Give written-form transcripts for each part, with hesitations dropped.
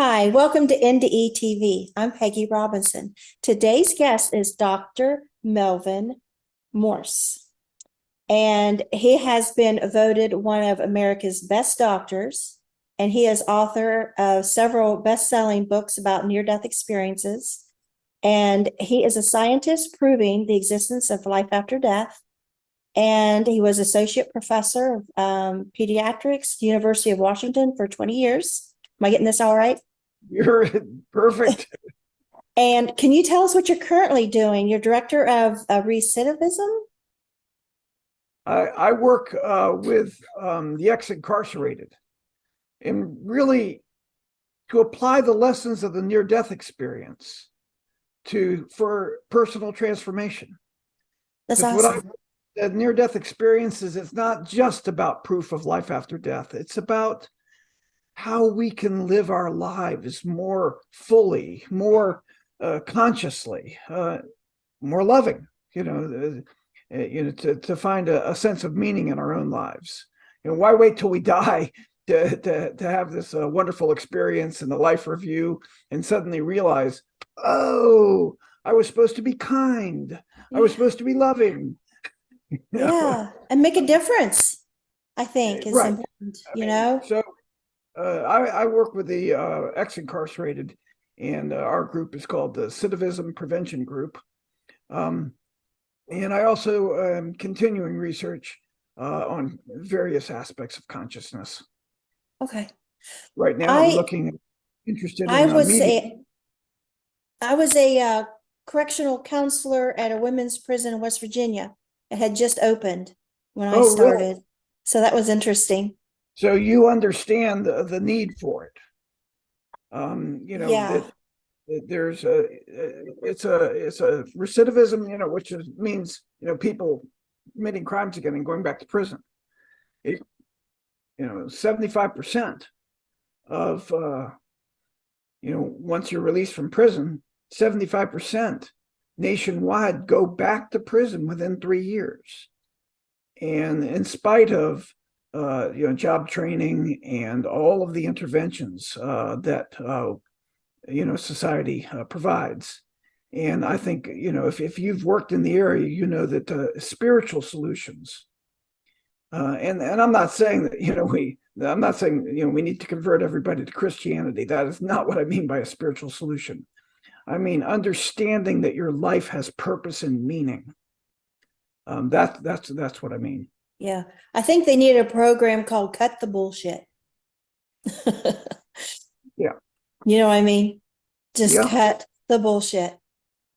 Hi, welcome to NDE TV. I'm Peggy Robinson. Today's guest is Dr. Melvin Morse, and he has been voted one of America's best doctors, and he is author of several best-selling books about near-death experiences, and he is a scientist proving the existence of life after death, and he was Associate Professor of Pediatrics, University of Washington for 20 years. Am I getting this all right? You're perfect. And can you tell us what you're currently doing? You're director of recidivism? I work with the ex-incarcerated, and really to apply the lessons of the near-death experience for personal transformation. That's Because awesome. near-death experiences, it's not just about proof of life after death. It's about how we can live our lives more fully, more consciously, more loving. To find a sense of meaning in our own lives. Why wait till we die to have this wonderful experience in the life review and suddenly realize, oh, I was supposed to be kind. I was supposed to be loving. Yeah, and make a difference, I think, is Right. important. So I work with the ex-incarcerated, and our group is called the Recidivism Prevention Group. And I also am continuing research on various aspects of consciousness. Okay. Right now, I'm I interested I in was media. a correctional counselor at a women's prison in West Virginia. It had just opened when I Oh, really? started. So that was interesting. So you understand the need for it. Yeah. That there's it's a recidivism, which means people committing crimes again and going back to prison. 75% of once you're released from prison, 75% nationwide go back to prison within 3 years. And in spite of job training and all of the interventions that society provides. And I think if you've worked in the area, you know that spiritual solutions. And I'm not saying that I'm not saying we need to convert everybody to Christianity. That is not what I mean by a spiritual solution. I mean understanding that your life has purpose and meaning. That's what I mean. Yeah. I think they need a program called Cut the Bullshit. Yeah. You know what I mean? Just Yeah. cut the bullshit,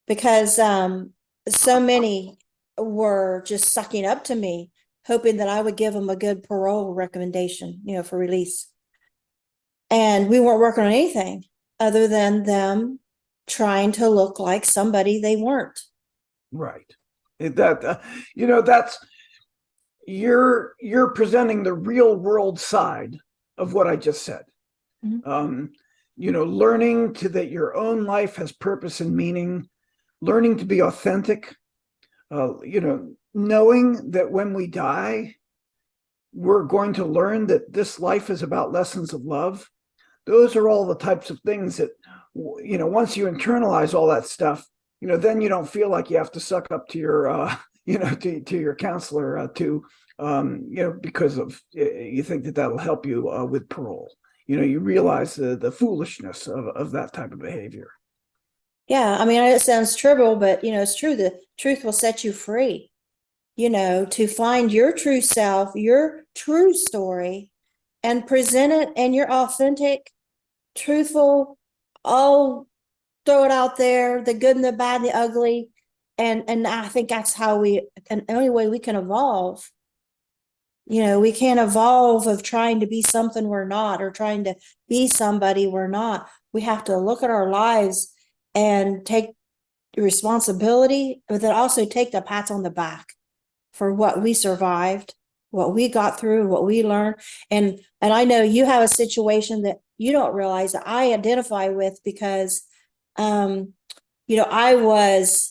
because so many were just sucking up to me, hoping that I would give them a good parole recommendation, for release. And we weren't working on anything other than them trying to look like somebody they weren't. Right. That's you're presenting the real world side of what I just said. Mm-hmm. Learning that your own life has purpose and meaning, learning to be authentic, knowing that when we die, we're going to learn that this life is about lessons of love. Those are all the types of things that, once you internalize all that stuff, then you don't feel like you have to suck up to your, to your counselor because of you think that that'll help you with parole. You realize the foolishness of that type of behavior. Yeah, I mean, it sounds trivial, but it's true. The truth will set you free. To find your true self, your true story, and present it in your authentic, truthful, all throw it out there, the good and the bad and the ugly. And I think that's how the only way we can evolve. We can't evolve of trying to be something we're not, or trying to be somebody we're not. We have to look at our lives and take responsibility, but then also take the pats on the back for what we survived, what we got through, what we learned. And I know you have a situation that you don't realize that I identify with, because I was,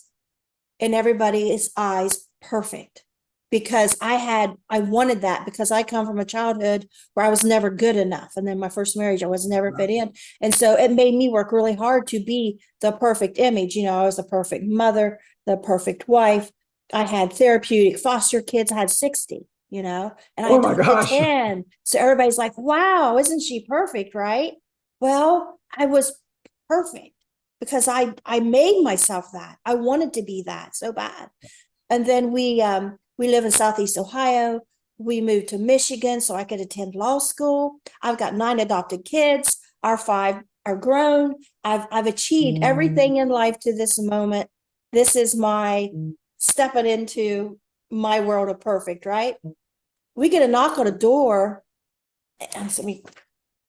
in everybody's eyes, perfect, because I wanted that, because I come from a childhood where I was never good enough. And then my first marriage, I was never fit in. And so it made me work really hard to be the perfect image. You know, I was the perfect mother, the perfect wife. I had therapeutic foster kids. I had 60, you know, and I Oh my adopted gosh. 10. So everybody's like, wow, isn't she perfect? Right. Well, I was perfect because I made myself that. I wanted to be that so bad. And then we live in Southeast Ohio. We moved to Michigan so I could attend law school. I've got 9 adopted kids. Our 5 are grown. I've achieved everything in life to this moment. This is my stepping into my world of perfect, right? We get a knock on a door. And so we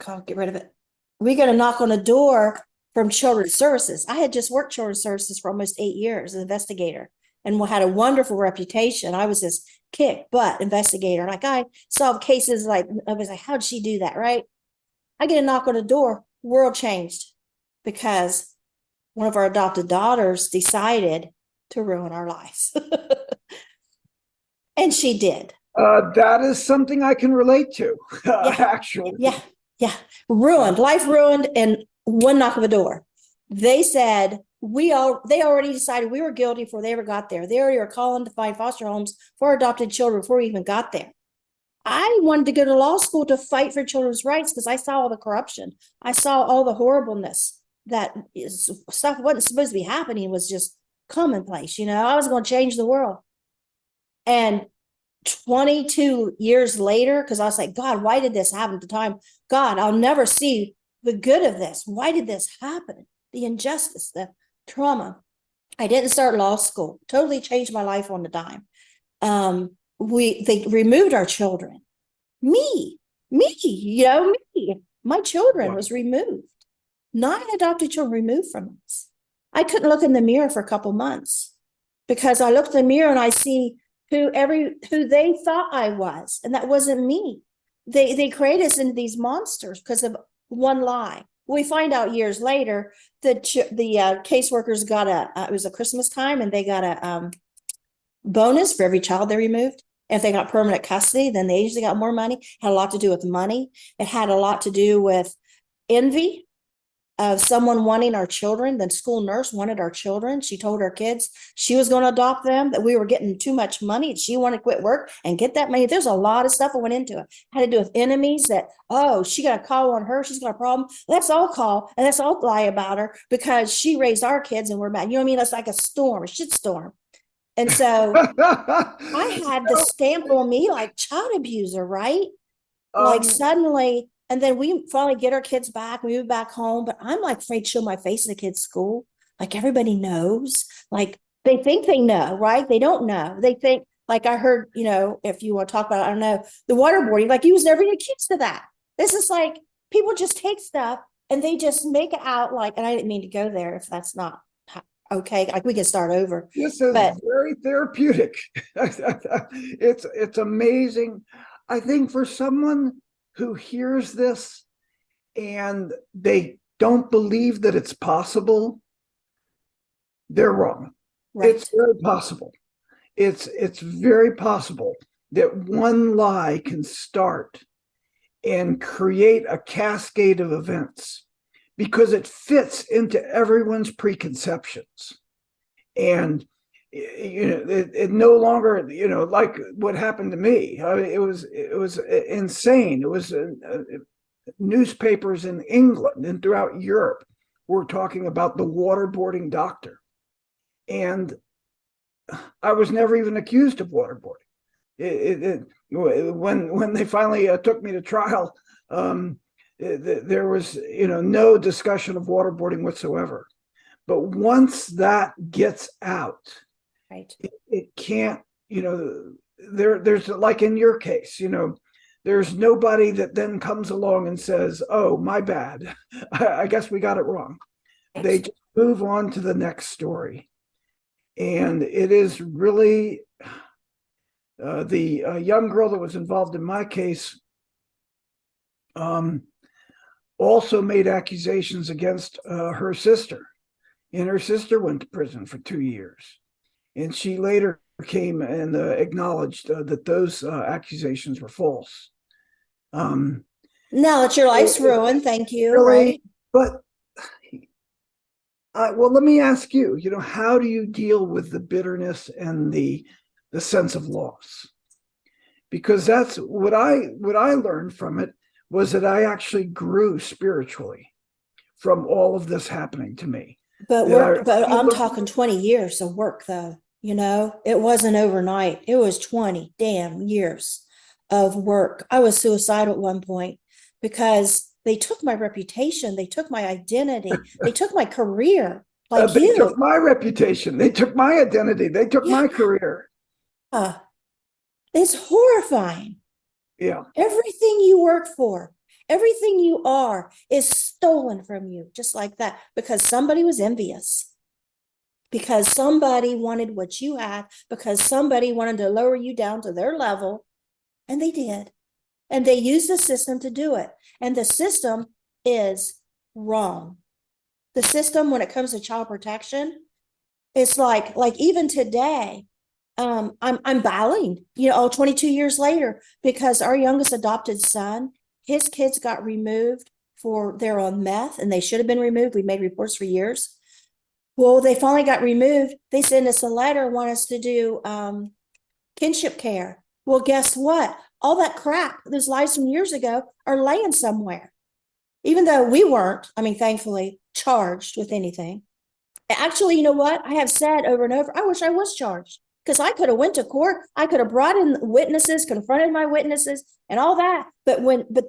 can't get rid of it. We get a knock on a door from Children's Services. I had just worked Children's Services for almost 8 years as an investigator and had a wonderful reputation. I was this kick butt investigator. Like, I solved cases like, I was like, how'd she do that, right? I get a knock on the door, world changed, because one of our adopted daughters decided to ruin our lives. And she did. That is something I can relate to, Yeah. actually. Yeah. Ruined, life ruined in one knock of a door. They said, they already decided we were guilty before they ever got there. They already were calling to find foster homes for adopted children before we even got there. I wanted to go to law school to fight for children's rights because I saw all the corruption. I saw all the horribleness that stuff wasn't supposed to be happening, was just commonplace. You know, I was going to change the world. And 22 years later, because I was like, God, why did this happen at the time? God, I'll never see the good of this. Why did this happen? The injustice, the trauma. I didn't start law school. Totally changed my life on a dime. They removed our children. Me, you know, me. My children was removed. 9 adopted children removed from us. I couldn't look in the mirror for a couple months because I looked in the mirror and I see who they thought I was, and that wasn't me. They created us into these monsters because of one lie. We find out years later that the caseworkers got it was a Christmas time, and they got a bonus for every child they removed. If they got permanent custody, then they usually got more money. It had a lot to do with money. It had a lot to do with envy of someone wanting our children. The school nurse wanted our children. She told her kids she was going to adopt them, that we were getting too much money. She wanted to quit work and get that money. There's a lot of stuff that went into it. It had to do with enemies, that, oh, she got a call on her, she's got a problem. Let's all call and let's all lie about her because she raised our kids and we're mad. You know what I mean? It's like a storm, a shit storm. And so I had the stamp on me like child abuser, right? Like suddenly, and then we finally get our kids back, we move back home, but I'm like afraid to show my face in the kids' school. Like everybody knows, like they think they know, right? They don't know. They think, like I heard, you know, if you want to talk about it, I don't know, the waterboarding, like you was never accused of that. This is like, people just take stuff and they just make it out like, and I didn't mean to go there if that's not okay. Like we can start over. This is very therapeutic. It's amazing. I think for someone who hears this and they don't believe that it's possible, they're wrong. Right. It's very possible. It's very possible that one lie can start and create a cascade of events because it fits into everyone's preconceptions. And you know, it no longer, you know, like what happened to me. I mean, it was insane. It was newspapers in England and throughout Europe were talking about the waterboarding doctor, and I was never even accused of waterboarding. When they finally took me to trial, there was, you know, no discussion of waterboarding whatsoever. But once that gets out, right, it can't, you know, there's like in your case, you know, there's nobody that then comes along and says, oh, my bad, I guess we got it wrong. They just move on to the next story. And it is really the young girl that was involved in my case also made accusations against her sister. And her sister went to prison for 2 years. And she later came and acknowledged that those accusations were false. Now that your life's ruined, thank you, really, right? but well, let me ask you, how do you deal with the bitterness and the sense of loss? Because that's what I learned from it, was that I actually grew spiritually from all of this happening to me. But I'm talking 20 years of work though. It wasn't overnight. It was 20 damn years of work. I was suicidal at one point because they took my reputation, they took my identity, they took my career. Like they took my reputation, they took my identity, they took my career. It's horrifying. Yeah. Everything you work for, everything you are is stolen from you, just like that, because somebody was envious, because somebody wanted what you had, because somebody wanted to lower you down to their level, and they did. And they used the system to do it. And the system is wrong. The system, when it comes to child protection, it's like even today, I'm battling, 22 years later, because our youngest adopted son, his kids got removed they're on meth, and they should have been removed. We made reports for years. Well, they finally got removed. They sent us a letter, want us to do kinship care. Well, guess what? All that crap, those lies from years ago, are laying somewhere. Even though we weren't, thankfully, charged with anything. Actually, you know what? I have said over and over, I wish I was charged, because I could have went to court. I could have brought in witnesses, confronted my witnesses and all that. But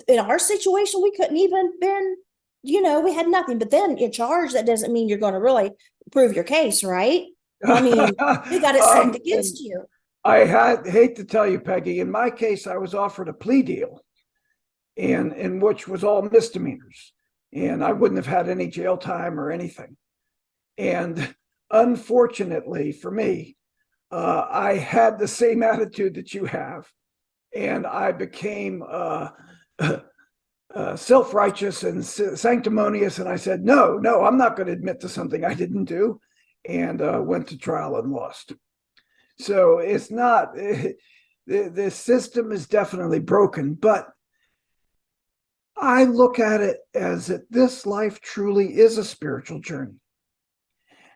in our situation, we couldn't even been, we had nothing. But then you're charged. That doesn't mean you're going to really prove your case, right? They got it stacked against you. I hate to tell you, Peggy, in my case, I was offered a plea deal, and in which was all misdemeanors, and I wouldn't have had any jail time or anything. And unfortunately for me, I had the same attitude that you have, and I became self-righteous and sanctimonious, and I said, no, I'm not going to admit to something I didn't do, and went to trial and lost. So it's not, the system is definitely broken, but I look at it as that this life truly is a spiritual journey.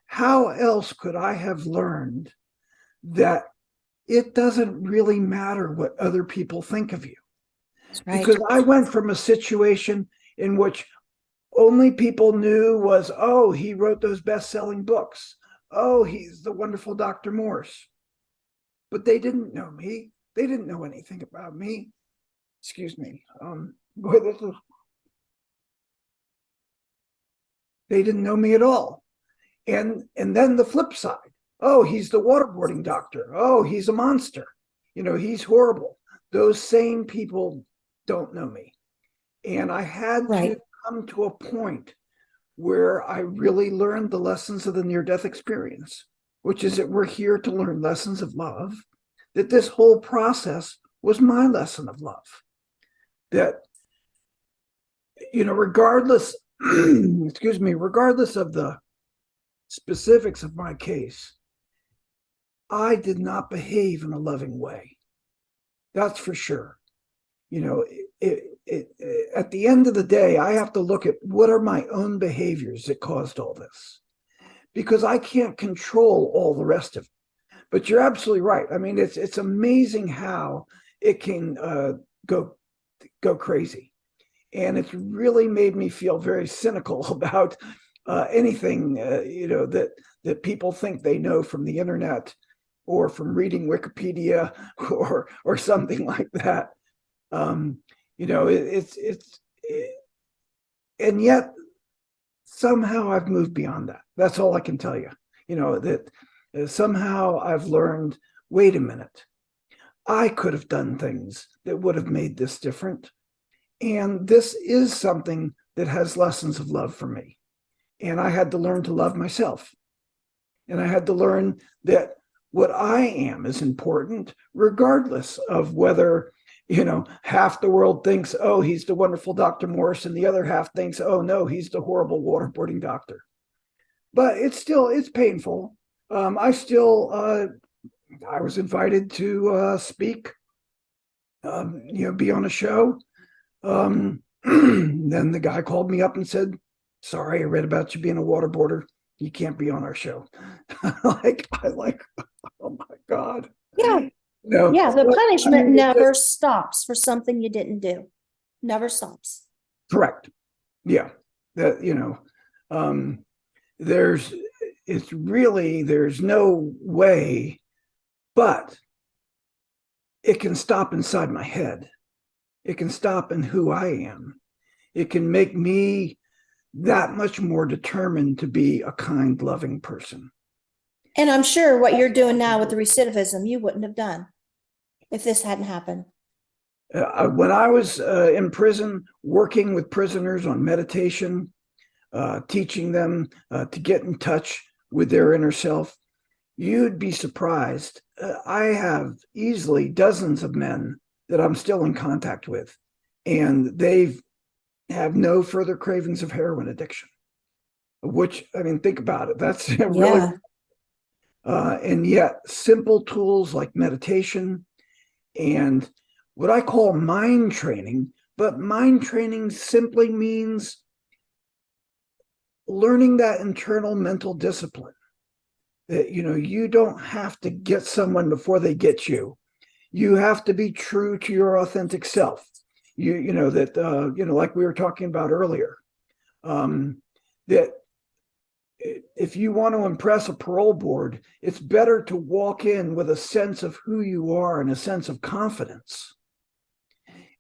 How else could I have learned that it doesn't really matter what other people think of you? Right. Because I went from a situation in which only people knew was, oh, he wrote those best-selling books. Oh, he's the wonderful Dr. Morse. But they didn't know me. They didn't know anything about me. Excuse me. They didn't know me at all. And then the flip side. Oh, he's the waterboarding doctor. Oh, he's a monster. He's horrible. Those same people don't know me. And I had to come to a point where I really learned the lessons of the near-death experience, which is that we're here to learn lessons of love, that this whole process was my lesson of love. That, regardless, regardless of the specifics of my case, I did not behave in a loving way. That's for sure. At the end of the day, I have to look at what are my own behaviors that caused all this, because I can't control all the rest of it. But you're absolutely right. It's amazing how it can go crazy, and it's really made me feel very cynical about anything that people think they know from the internet or from reading Wikipedia or something like that. And yet somehow I've moved beyond that. That's all I can tell you. That somehow I've learned, wait a minute, I could have done things that would have made this different. And this is something that has lessons of love for me. And I had to learn to love myself. And I had to learn that what I am is important, regardless of whether, half the world thinks, oh, he's the wonderful Dr. Morse, and the other half thinks, oh, no, he's the horrible waterboarding doctor. But it's painful. I still, I was invited to speak, be on a show. Then the guy called me up and said, "Sorry, I read about you being a waterboarder. You can't be on our show." Oh my God. Yeah. No, Yeah. The but, punishment it never just, stops for something you didn't do. Never stops. correct. Yeah. That, um, there's, there's no way, but it can stop inside my head. It can stop in who I am. It can make me that much more determined to be a kind, loving person. And I'm sure what you're doing now with the recidivism, you wouldn't have done if this hadn't happened. When I was in prison, working with prisoners on meditation, teaching them to get in touch with their inner self, you'd be surprised. I have easily dozens of men that I'm still in contact with, and they have no further cravings of heroin addiction. Which, I mean, think about it. That's really, Yeah. and yet simple tools like meditation and what I call mind training, but mind training simply means learning that internal mental discipline that, you don't have to get someone before they get you. You have to be true to your authentic self. Like we were talking about earlier, that if you want to impress a parole board, it's better to walk in with a sense of who you are and a sense of confidence.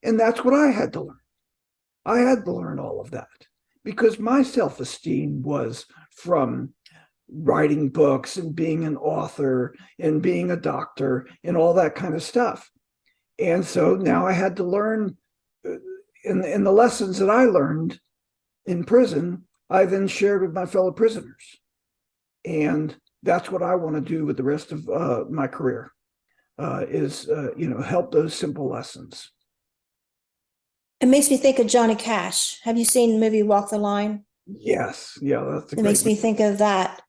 And that's what I had to learn. I had to learn all of that because my self-esteem was from writing books and being an author and being a doctor and all that kind of stuff. And so now I had to learn in the lessons that I learned in prison, I then shared with my fellow prisoners. And that's what I want to do with the rest of my career, is help those simple lessons. It makes me think of Johnny Cash. Have you seen the movie Walk the Line? Yes. Yeah, that's a It great makes me movie. think of that,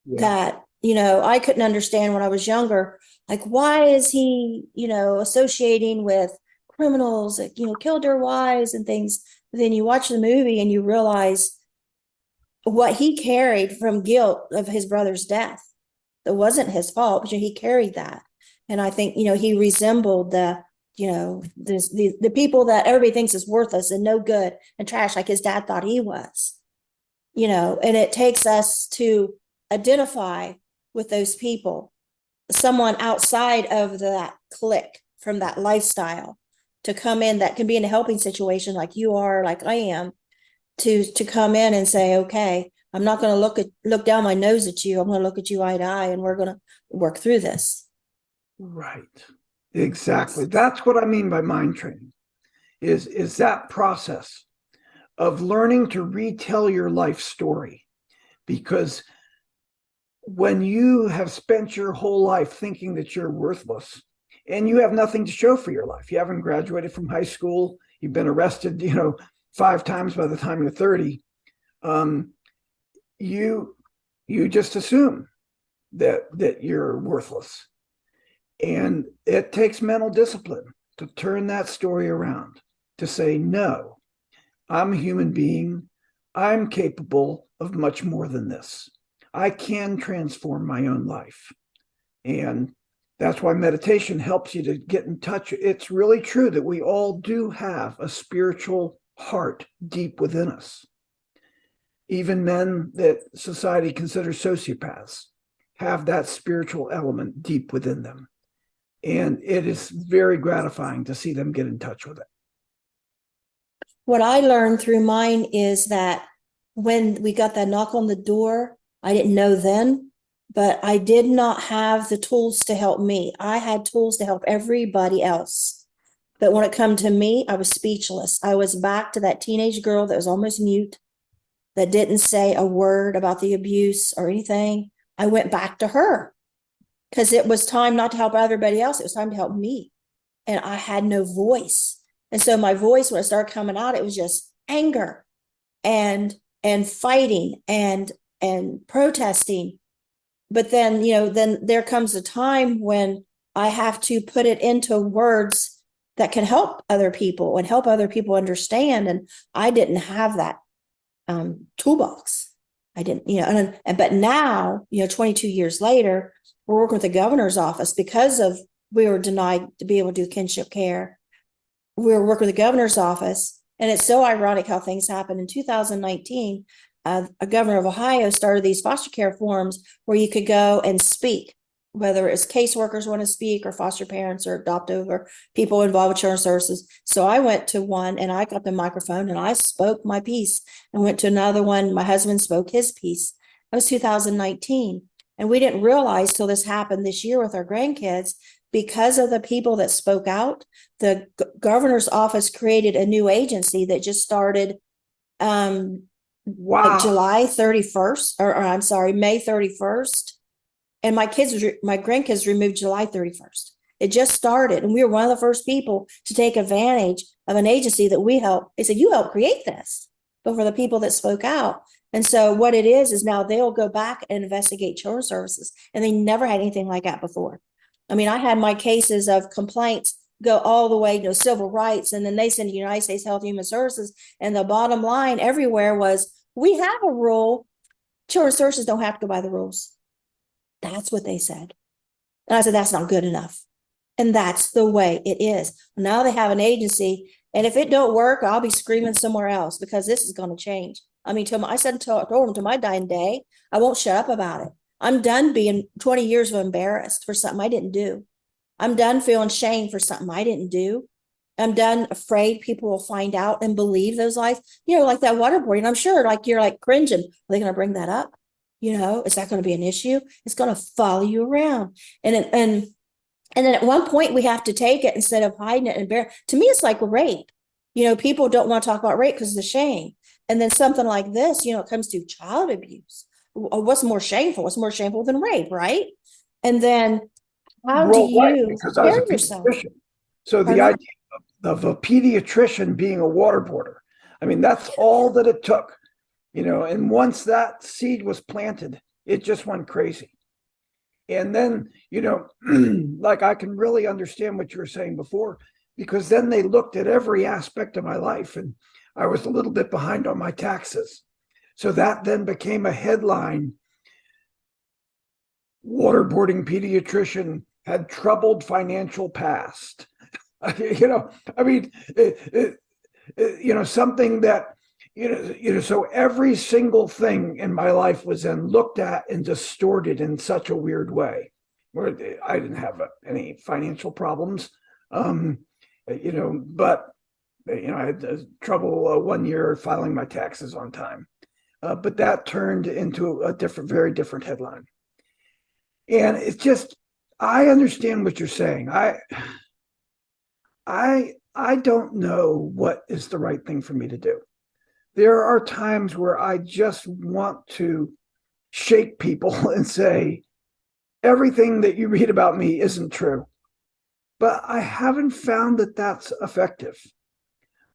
Yeah. I couldn't understand when I was younger. Like, why is he, associating with criminals that, killed their wives and things? But then you watch the movie and you realize what he carried from guilt of his brother's death. It wasn't his fault, but he carried that. And I think, he resembled the people that everybody thinks is worthless and no good and trash, like his dad thought he was, and it takes us to identify with those people, someone outside of that clique from that lifestyle to come in that can be in a helping situation like you are, like I am, to come in and say, okay, I'm not going to look down my nose at you. I'm going to look at you eye to eye, and we're going to work through this. Right. Exactly. That's what I mean by mind training, is that process of learning to retell your life story. Because when you have spent your whole life thinking that you're worthless and you have nothing to show for your life, you haven't graduated from high school, you've been arrested, 5 times by the time you're 30, you just assume that you're worthless. And it takes mental discipline to turn that story around, to say, no, I'm a human being. I'm capable of much more than this. I can transform my own life. And that's why meditation helps you to get in touch. It's really true that we all do have a spiritual heart deep within us. Even men that society considers sociopaths have that spiritual element deep within them. And it is very gratifying to see them get in touch with it. What I learned through mine is that when we got that knock on the door, I didn't know then, but I did not have the tools to help me. I had tools to help everybody else. But when it come to me, I was speechless. I was back to that teenage girl that was almost mute, that didn't say a word about the abuse or anything. I went back to her because it was time not to help everybody else. It was time to help me. And I had no voice. And so my voice, when it started coming out, it was just anger and fighting and protesting but then, then there comes a time when I have to put it into words that can help other people and help other people understand. And I didn't have that toolbox. I didn't, but now, 22 years later, we're working with the governor's office because we were denied to be able to do kinship care. We were working with the governor's office. And it's so ironic how things happen. In 2019, a governor of Ohio started these foster care forums where you could go and speak, whether it's caseworkers want to speak or foster parents or adopt over people involved with children's services. So I went to one and I got the microphone and I spoke my piece, and went to another one. My husband spoke his piece. That was 2019. And we didn't realize till this happened this year with our grandkids, because of the people that spoke out, the governor's office created a new agency that just started Wow. like July 31st, or I'm sorry, May 31st. And my grandkids removed July 31st. It just started. And we were one of the first people to take advantage of an agency that we helped. They said, you helped create this, but for the people that spoke out. And so what it is now they'll go back and investigate children's services. And they never had anything like that before. I mean, I had my cases of complaints go all the way to civil rights, and then they send to United States Health and Human Services. And the bottom line everywhere was, we have a rule. Children's services don't have to go by the rules. That's what they said. And I said, that's not good enough. And that's the way it is. Now they have an agency, and if it don't work, I'll be screaming somewhere else, because this is going to change. I mean, I told them to my dying day, I won't shut up about it. I'm done being 20 years of embarrassed for something I didn't do. I'm done feeling shame for something I didn't do. I'm done afraid people will find out and believe those lies. Like that waterboarding, I'm sure like you're like cringing. Are they going to bring that up? Is that going to be an issue? It's going to follow you around. And then at one point we have to take it instead of hiding it and bear. To me, it's like rape. People don't want to talk about rape because of the shame. And then something like this, it comes to child abuse. What's more shameful? What's more shameful than rape, right? And then how do you because I was a care yourself? pediatrician. So the idea of a pediatrician being a waterboarder, I mean, that's all that it took, and once that seed was planted, it just went crazy. And then, like I can really understand what you were saying before, because then they looked at every aspect of my life, and I was a little bit behind on my taxes. So that then became a headline. Waterboarding pediatrician had troubled financial past. I mean, something that, so every single thing in my life was then looked at and distorted in such a weird way, where I didn't have any financial problems, but, I had trouble 1 year filing my taxes on time. But that turned into a very different headline. And it's just, I understand what you're saying. I don't know what is the right thing for me to do. There are times where I just want to shake people and say, everything that you read about me isn't true. But I haven't found that that's effective.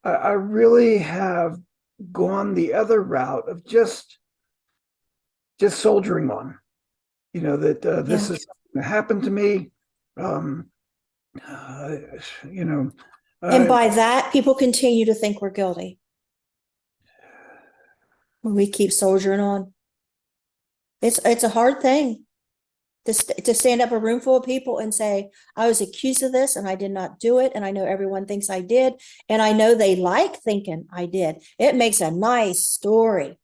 I really have gone the other route of just soldiering on. This is something that happened to me. And by that, people continue to think we're guilty when we keep soldiering on. It's a hard thing to stand up a room full of people and say, I was accused of this and I did not do it. And I know everyone thinks I did. And I know they like thinking I did. It makes a nice story.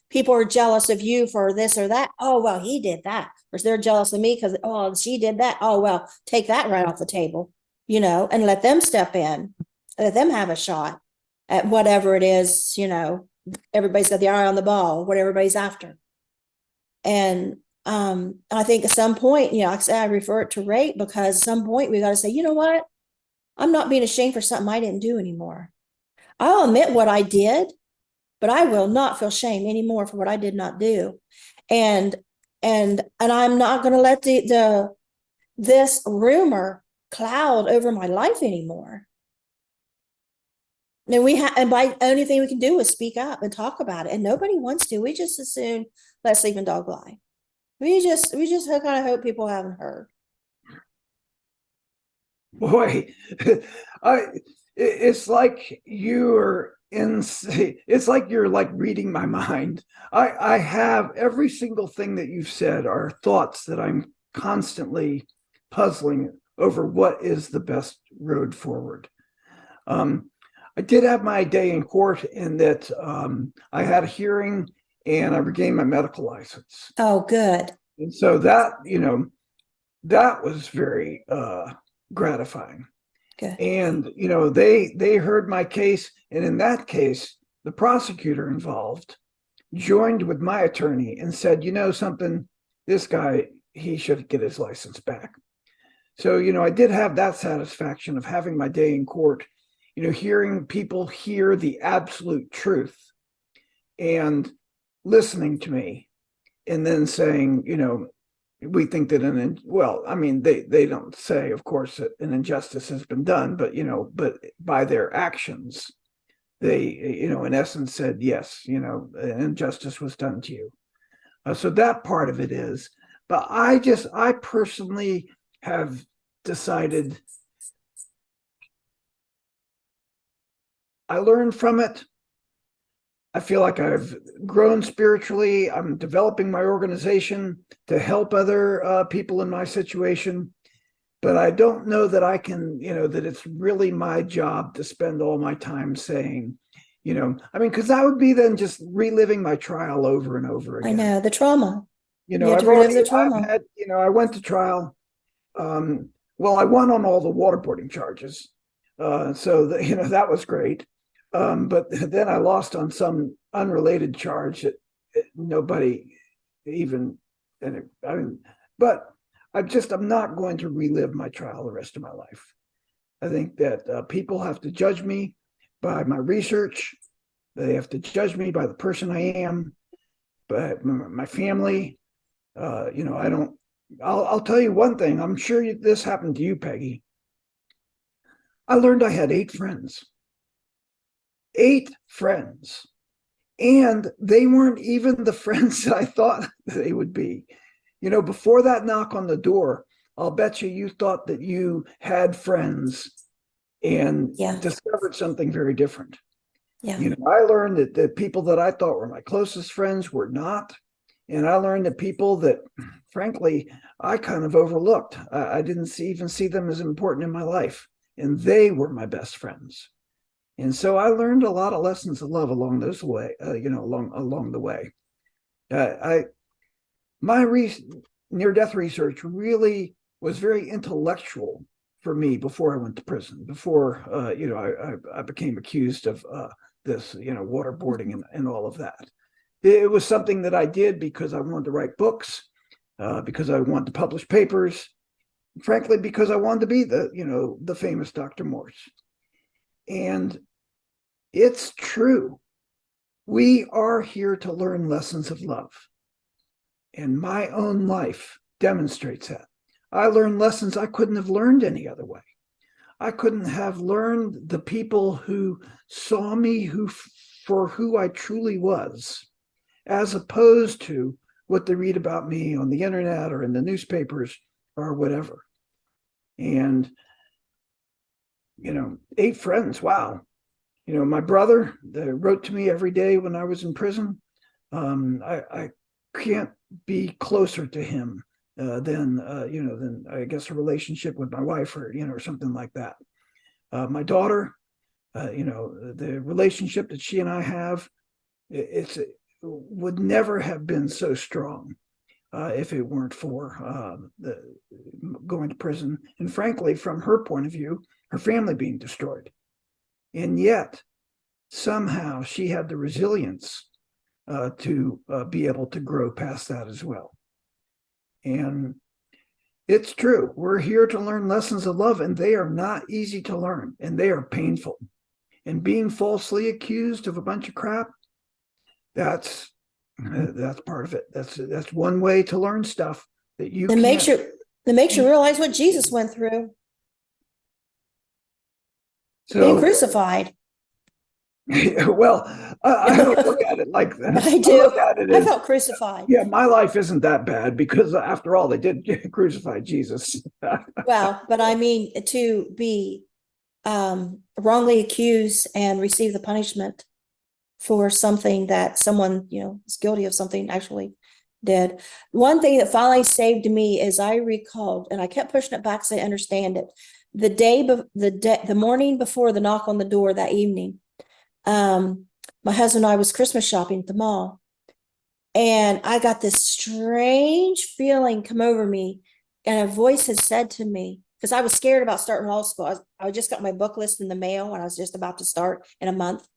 People are jealous of you for this or that. Oh, well, he did that. Or they're jealous of me because, oh, she did that. Oh, well, take that right off the table, and let them step in. Let them have a shot at whatever it is, everybody's got the eye on the ball, what everybody's after. And I think at some point, like I said, I refer it to rape, because at some point we got to say, you know what? I'm not being ashamed for something I didn't do anymore. I'll admit what I did, but I will not feel shame anymore for what I did not do. And I'm not going to let this rumor cloud over my life anymore. And by only thing we can do is speak up and talk about it. And nobody wants to. We just as soon let sleeping dog lie. We just kind of hope people haven't heard. Boy, it's like you're in, it's like you're like reading my mind. I have every single thing that you've said are thoughts that I'm constantly puzzling over what is the best road forward. I did have my day in court in that I had a hearing and I regained my medical license. Oh, good. And so that, that was very gratifying. Good. And they heard my case, and in that case the prosecutor involved joined with my attorney and said, something, this guy, he should get his license back. So I did have that satisfaction of having my day in court, hearing people hear the absolute truth and listening to me, and then saying, we think that they don't say, of course, that an injustice has been done, but by their actions, they, in essence said, yes, an injustice was done to you. So that part of it is, but I personally have decided, I learned from it. I feel like I've grown spiritually. I'm developing my organization to help other people in my situation. But I don't know that I can, that it's really my job to spend all my time saying, because that would be then just reliving my trial over and over again. I know, the trauma. You have to relive the trauma. I went to trial. Well, I won on all the waterboarding charges. So that was great. But then I lost on some unrelated charge that nobody even, but I'm not going to relive my trial the rest of my life. I think that people have to judge me by my research. They have to judge me by the person I am, by my family. I'll tell you one thing. I'm sure this happened to you, Peggy. I learned I had 8 friends. 8 friends. And they weren't even the friends that I thought they would be. Before that knock on the door, I'll bet you thought that you had friends and discovered something very different. Yeah. I learned that the people that I thought were my closest friends were not. And I learned that people that, frankly, I kind of overlooked. I didn't even see them as important in my life. And they were my best friends. And so I learned a lot of lessons of love along those way, along the way. My near-death research really was very intellectual for me before I went to prison. Before I became accused of this, waterboarding and all of that. It was something that I did because I wanted to write books, because I wanted to publish papers, frankly, because I wanted to be the famous Dr. Morse. And it's true. We are here to learn lessons of love. And my own life demonstrates that. I learned lessons I couldn't have learned any other way. I couldn't have learned the people who saw me for who I truly was, as opposed to what they read about me on the internet or in the newspapers or whatever. And 8 friends, wow. My brother wrote to me every day when I was in prison. I can't be closer to him than I guess a relationship with my wife or something like that. My daughter, the relationship that she and I have, it would never have been so strong if it weren't for going to prison. And frankly, from her point of view, her family being destroyed. And yet, somehow she had the resilience to be able to grow past that as well. And it's true. We're here to learn lessons of love, and they are not easy to learn, and they are painful. And being falsely accused of a bunch of crap, that's part of it. That's one way to learn stuff that you can't. That makes you realize what Jesus went through. So, being crucified. Well, I don't look at it like that. I I do. look at it I as, felt crucified. yeah, my life isn't that bad because after all, they did crucify Jesus. Well, but I mean, to be wrongly accused and receive the punishment for something that someone, is guilty of something actually did. One thing that finally saved me is I recalled, and I kept pushing it back so I understand it. The morning before the knock on the door that evening, my husband and I was Christmas shopping at the mall, and I got this strange feeling come over me, and a voice had said to me, because I was scared about starting law school. I just got my book list in the mail and I was just about to start in a month.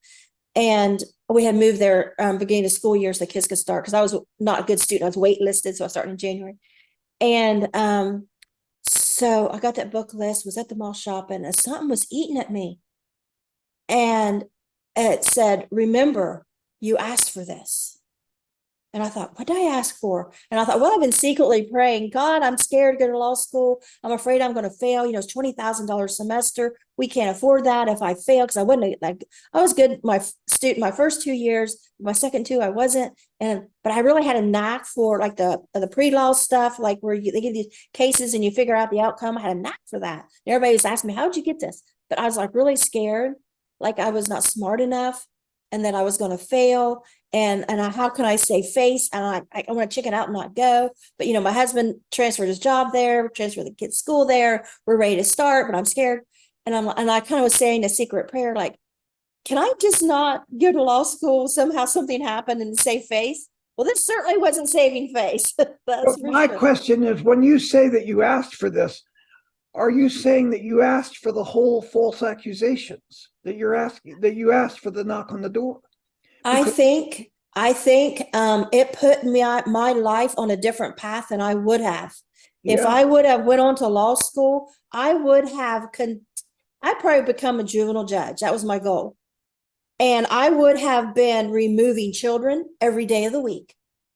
And we had moved there beginning of school year so the kids could start, because I was not a good student. I was waitlisted, so I started in January. And so I got that book list, was at the mall shopping, and something was eating at me. And it said, remember, you asked for this. And I thought, what did I ask for? And I thought, well, I've been secretly praying, God, I'm scared to go to law school. I'm afraid I'm going to fail. It's $20,000 a semester. We can't afford that if I fail, because I wouldn't. I was good my first 2 years. My second two, I wasn't. But I really had a knack for like the pre-law stuff, like where they give you cases and you figure out the outcome. I had a knack for that. And everybody was asking me, how'd you get this? But I was like really scared, like I was not smart enough, and that I was going to fail. And how can I save face? And I want to chicken out and not go. But my husband transferred his job there, transferred the kids' school there. We're ready to start, but I'm scared. And I kind of was saying a secret prayer, like, can I just not go to law school? Somehow something happened and save face. Well, this certainly wasn't saving face. That's for My sure. question is, when you say that you asked for this, are you saying that you asked for the whole false accusations, that you asked for the knock on the door? I Because think it put my life on a different path than I would have. If yeah, I would have went on to law school, I'd probably become a juvenile judge. That was my goal. And I would have been removing children every day of the week.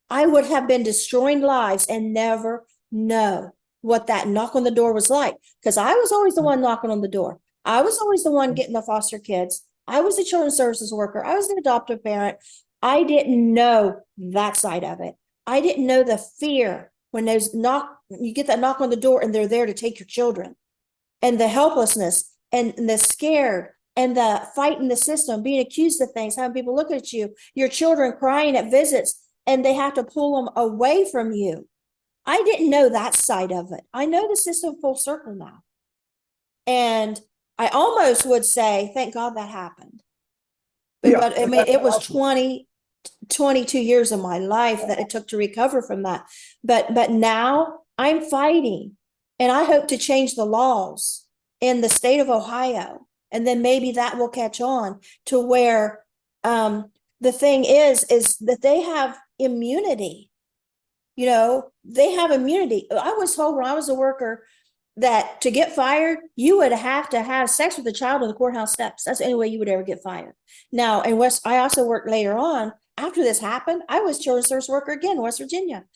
I would have been destroying lives and never know what that knock on the door was like, because I was always the one knocking on the door. I was always the one getting the foster kids. I was the children's services worker. I was the adoptive parent. I didn't know that side of it. I didn't know the fear when you get that knock on the door and they're there to take your children, and the helplessness and the scared and the fighting the system, being accused of things, having people look at you, your children crying at visits, and they have to pull them away from you. I didn't know that side of it. I know the system full circle now. And I almost would say, thank God that happened. yeah. But I mean, it was 22 years of my life that it took to recover from that. But now I'm fighting, and I hope to change the laws in the state of Ohio. And then maybe that will catch on to where the thing is that they have immunity. They have immunity. I was told when I was a worker that to get fired, you would have to have sex with a child on the courthouse steps. That's the only way you would ever get fired. Now, I also worked later on. After this happened, I was children's service worker again in West Virginia.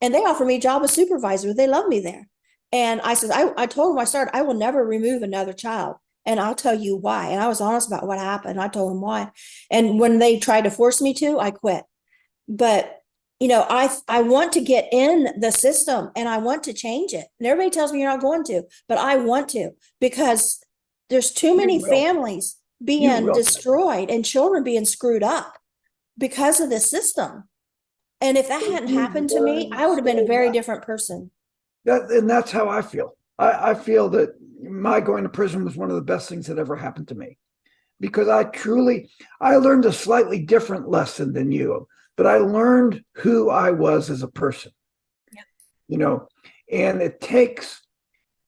And they offered me a job as supervisor. They love me there. And I said, I told them I started, I will never remove another child. And I'll tell you why. And I was honest about what happened. I told them why. And when they tried to force me to, I quit. But I want to get in the system and I want to change it. And everybody tells me you're not going to, but I want to, because there's too many families being destroyed and children being screwed up because of this system. And if that hadn't happened to me, I would have been a very different person. And that's how I feel. I feel that my going to prison was one of the best things that ever happened to me, because I learned a slightly different lesson than you, but I learned who I was as a person. Yeah. And it takes,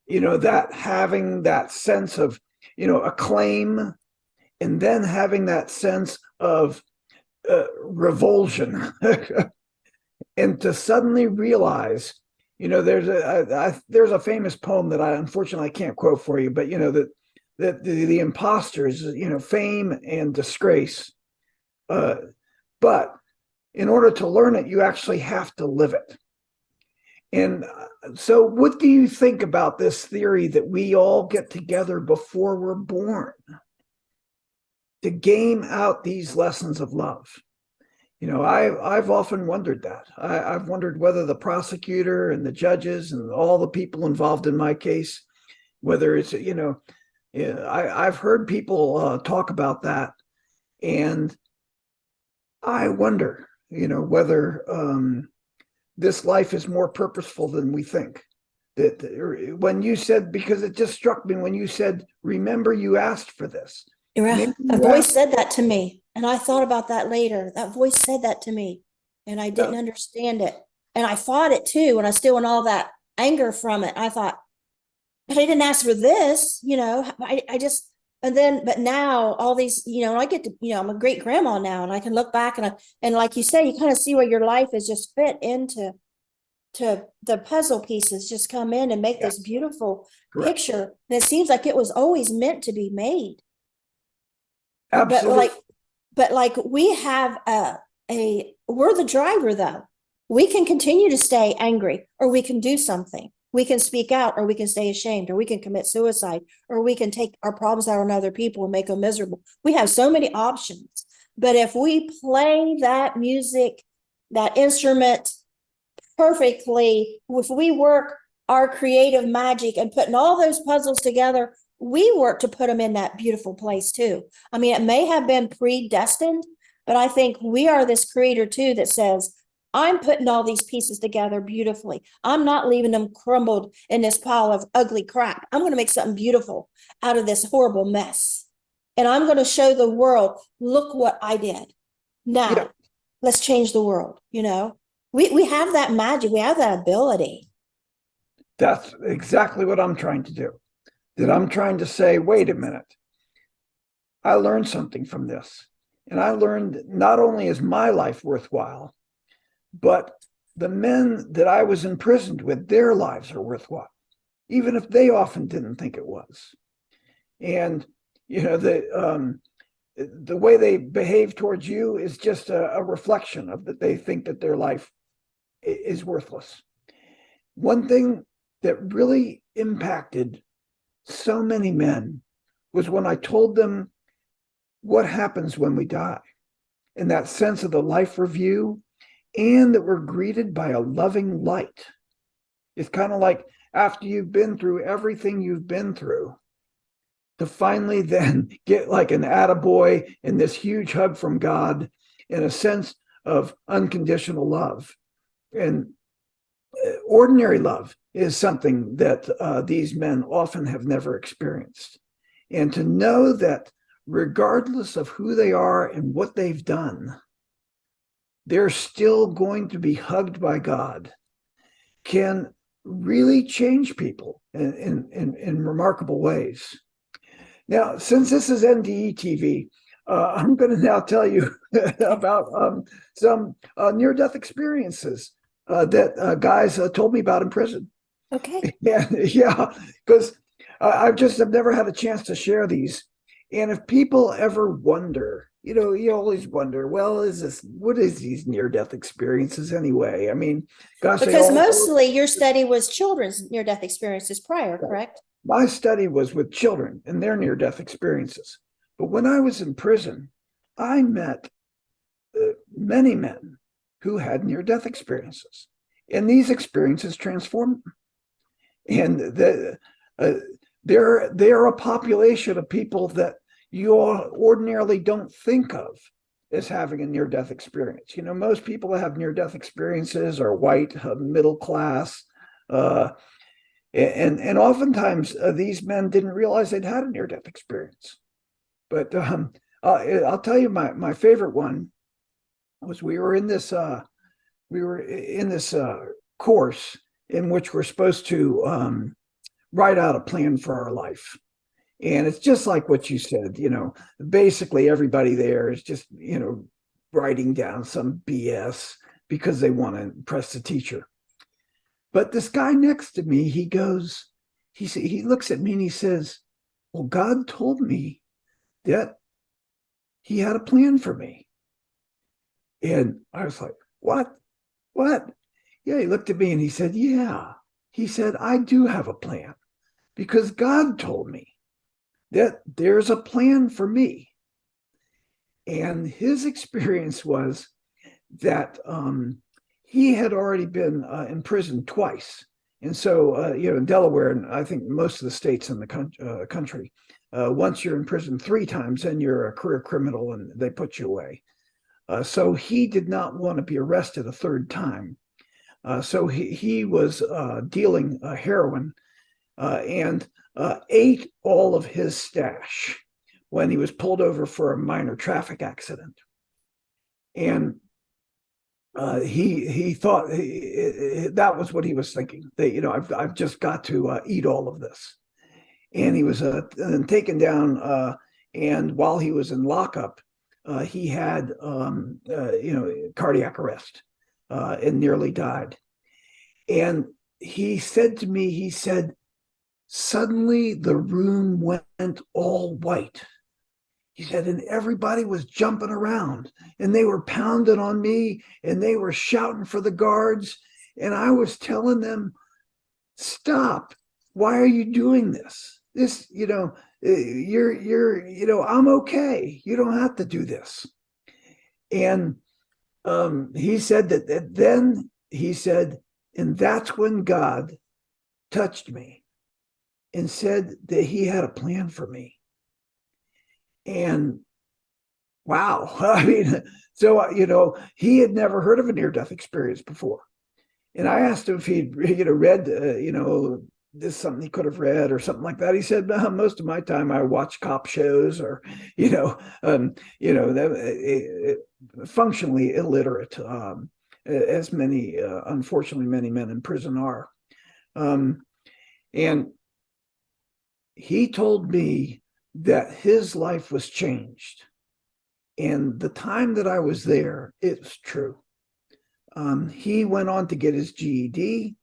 that having that sense of, acclaim, and then having that sense of revulsion and to suddenly realize, there's a famous poem that I unfortunately can't quote for you, but that the imposters, fame and disgrace, but in order to learn it, you actually have to live it. And so what do you think about this theory that we all get together before we're born? to game out these lessons of love. I've often wondered that. I've wondered whether the prosecutor and the judges and all the people involved in my case, whether it's, I've heard people talk about that. And I wonder, whether this life is more purposeful than we think. That when you said, because it just struck me when you said, remember you asked for this. A voice said that to me, and I thought about that later. That voice said that to me, and I didn't understand it. And I fought it too, and I still in all that anger from it. I thought, but I didn't ask for this, I just, and then, but now all these, I get to, I'm a great grandma now, and I can look back and like you say, you kind of see where your life is just fit into the puzzle pieces just come in and make this beautiful picture that seems like it was always meant to be made. Absolutely. But like we have we're the driver though. We can continue to stay angry, or we can do something. We can speak out, or we can stay ashamed, or we can commit suicide, or we can take our problems out on other people and make them miserable. We have so many options. But if we play that music, that instrument perfectly, if we work our creative magic and putting all those puzzles together, we work to put them in that beautiful place too. I mean, it may have been predestined, but I think we are this creator too that says, I'm putting all these pieces together beautifully. I'm not leaving them crumbled in this pile of ugly crap. I'm going to make something beautiful out of this horrible mess. And I'm going to show the world, look what I did. Now, let's change the world. We have that magic. We have that ability. That's exactly what I'm trying to do. That I'm trying to say, wait a minute. I learned something from this. And I learned not only is my life worthwhile, but the men that I was imprisoned with, their lives are worthwhile, even if they often didn't think it was. And, the way they behave towards you is just a reflection of that they think that their life is worthless. One thing that really impacted so many men was when I told them what happens when we die, and that sense of the life review, and that we're greeted by a loving light. It's kind of like after you've been through everything you've been through, to finally then get like an attaboy and this huge hug from God and a sense of unconditional love. And ordinary love is something that these men often have never experienced. And to know that regardless of who they are and what they've done, they're still going to be hugged by God can really change people in remarkable ways. Now, since this is NDE TV, I'm going to now tell you about some near-death experiences that guys told me about in prison. Okay. Yeah, because I've never had a chance to share these. And if people ever wonder, you always wonder, well, what is these near-death experiences anyway? I mean, gosh, because mostly your study was children's near-death experiences prior, correct? My study was with children and their near-death experiences. But when I was in prison, I met many men who had near-death experiences. And these experiences transformed them. And they're a population of people that you ordinarily don't think of as having a near-death experience. Most people that have near-death experiences are white, middle class, and oftentimes these men didn't realize they'd had a near-death experience. But I'll tell you my favorite one was we were in this course in which we're supposed to write out a plan for our life. And it's just like what you said, basically everybody there is just, writing down some BS because they want to impress the teacher. But this guy next to me, he looks at me and he says, well, God told me that he had a plan for me. And I was like, what? Yeah, he looked at me and he said, yeah. He said, I do have a plan because God told me that there's a plan for me. And his experience was that he had already been in prison twice. And so, in Delaware, and I think most of the states in the country, once you're in prison 3 times, then you're a career criminal and they put you away. So he did not want to be arrested a 3rd time. So he was dealing heroin and ate all of his stash when he was pulled over for a minor traffic accident. And he thought that was what he was thinking. That I've just got to eat all of this. And he was taken down. And while he was in lockup, he had cardiac arrest and nearly died. And he said to me, he said, suddenly the room went all white. He said, and everybody was jumping around and they were pounding on me and they were shouting for the guards. And I was telling them, stop. Why are you doing this? I'm okay. You don't have to do this. And he said that then he said, and that's when God touched me and said that he had a plan for me. And wow, I mean, so, he had never heard of a near-death experience before. And I asked him if he'd, read, this something he could have read or something like that. He said, most of my time I watch cop shows or, functionally illiterate, as many, unfortunately, many men in prison are. And he told me that his life was changed. And the time that I was there, it was true. He went on to get his GED.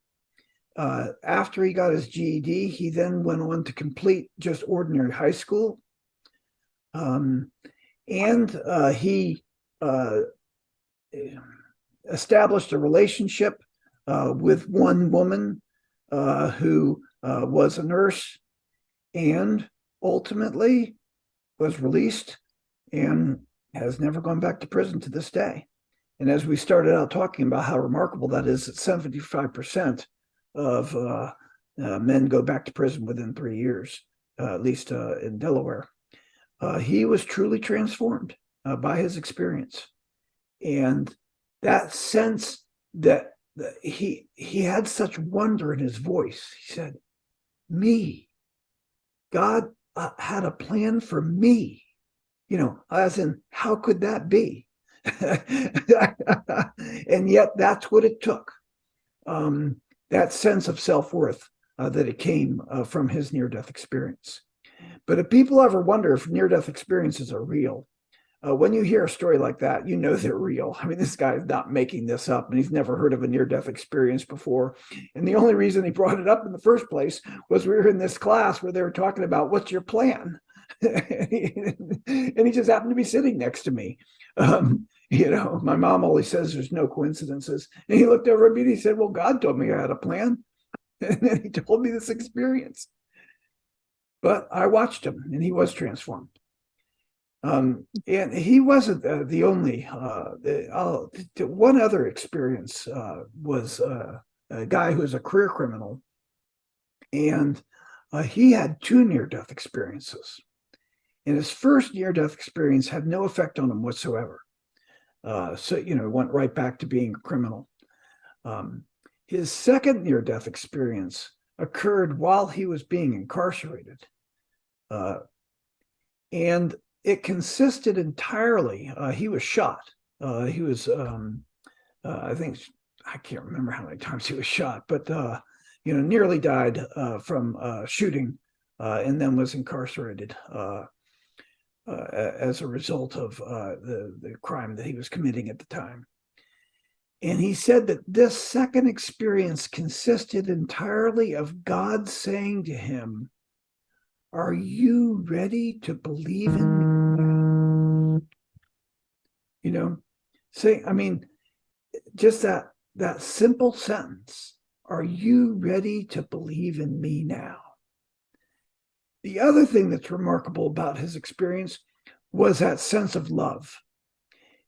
After he got his GED, he then went on to complete just ordinary high school. And he established a relationship with one woman who was a nurse and ultimately was released and has never gone back to prison to this day. And as we started out talking about how remarkable that is, that 75% of men go back to prison within 3 years, at least in Delaware. He was truly transformed by his experience. And that sense that he had such wonder in his voice. He said, me, God had a plan for me, as in, how could that be? And yet that's what it took. That sense of self-worth that it came from his near-death experience. But if people ever wonder if near-death experiences are real, when you hear a story like that, they're real. I mean, this guy is not making this up, and he's never heard of a near-death experience before. And the only reason he brought it up in the first place was we were in this class where they were talking about, what's your plan? And he just happened to be sitting next to me. My mom always says there's no coincidences. And he looked over at me and he said, well, God told me I had a plan. And then he told me this experience. But I watched him and he was transformed. And he wasn't the only. One other experience was a guy who was a career criminal. And he had 2 near-death experiences. And his first near-death experience had no effect on him whatsoever. Went right back to being a criminal. His second near-death experience occurred while he was being incarcerated. And it consisted entirely, he was shot. He was, I can't remember how many times he was shot, but, nearly died from shooting and then was incarcerated as a result of the crime that he was committing at the time. And he said that this second experience consisted entirely of God saying to him, are you ready to believe in me? Just that simple sentence, are you ready to believe in me now? The other thing that's remarkable about his experience was that sense of love.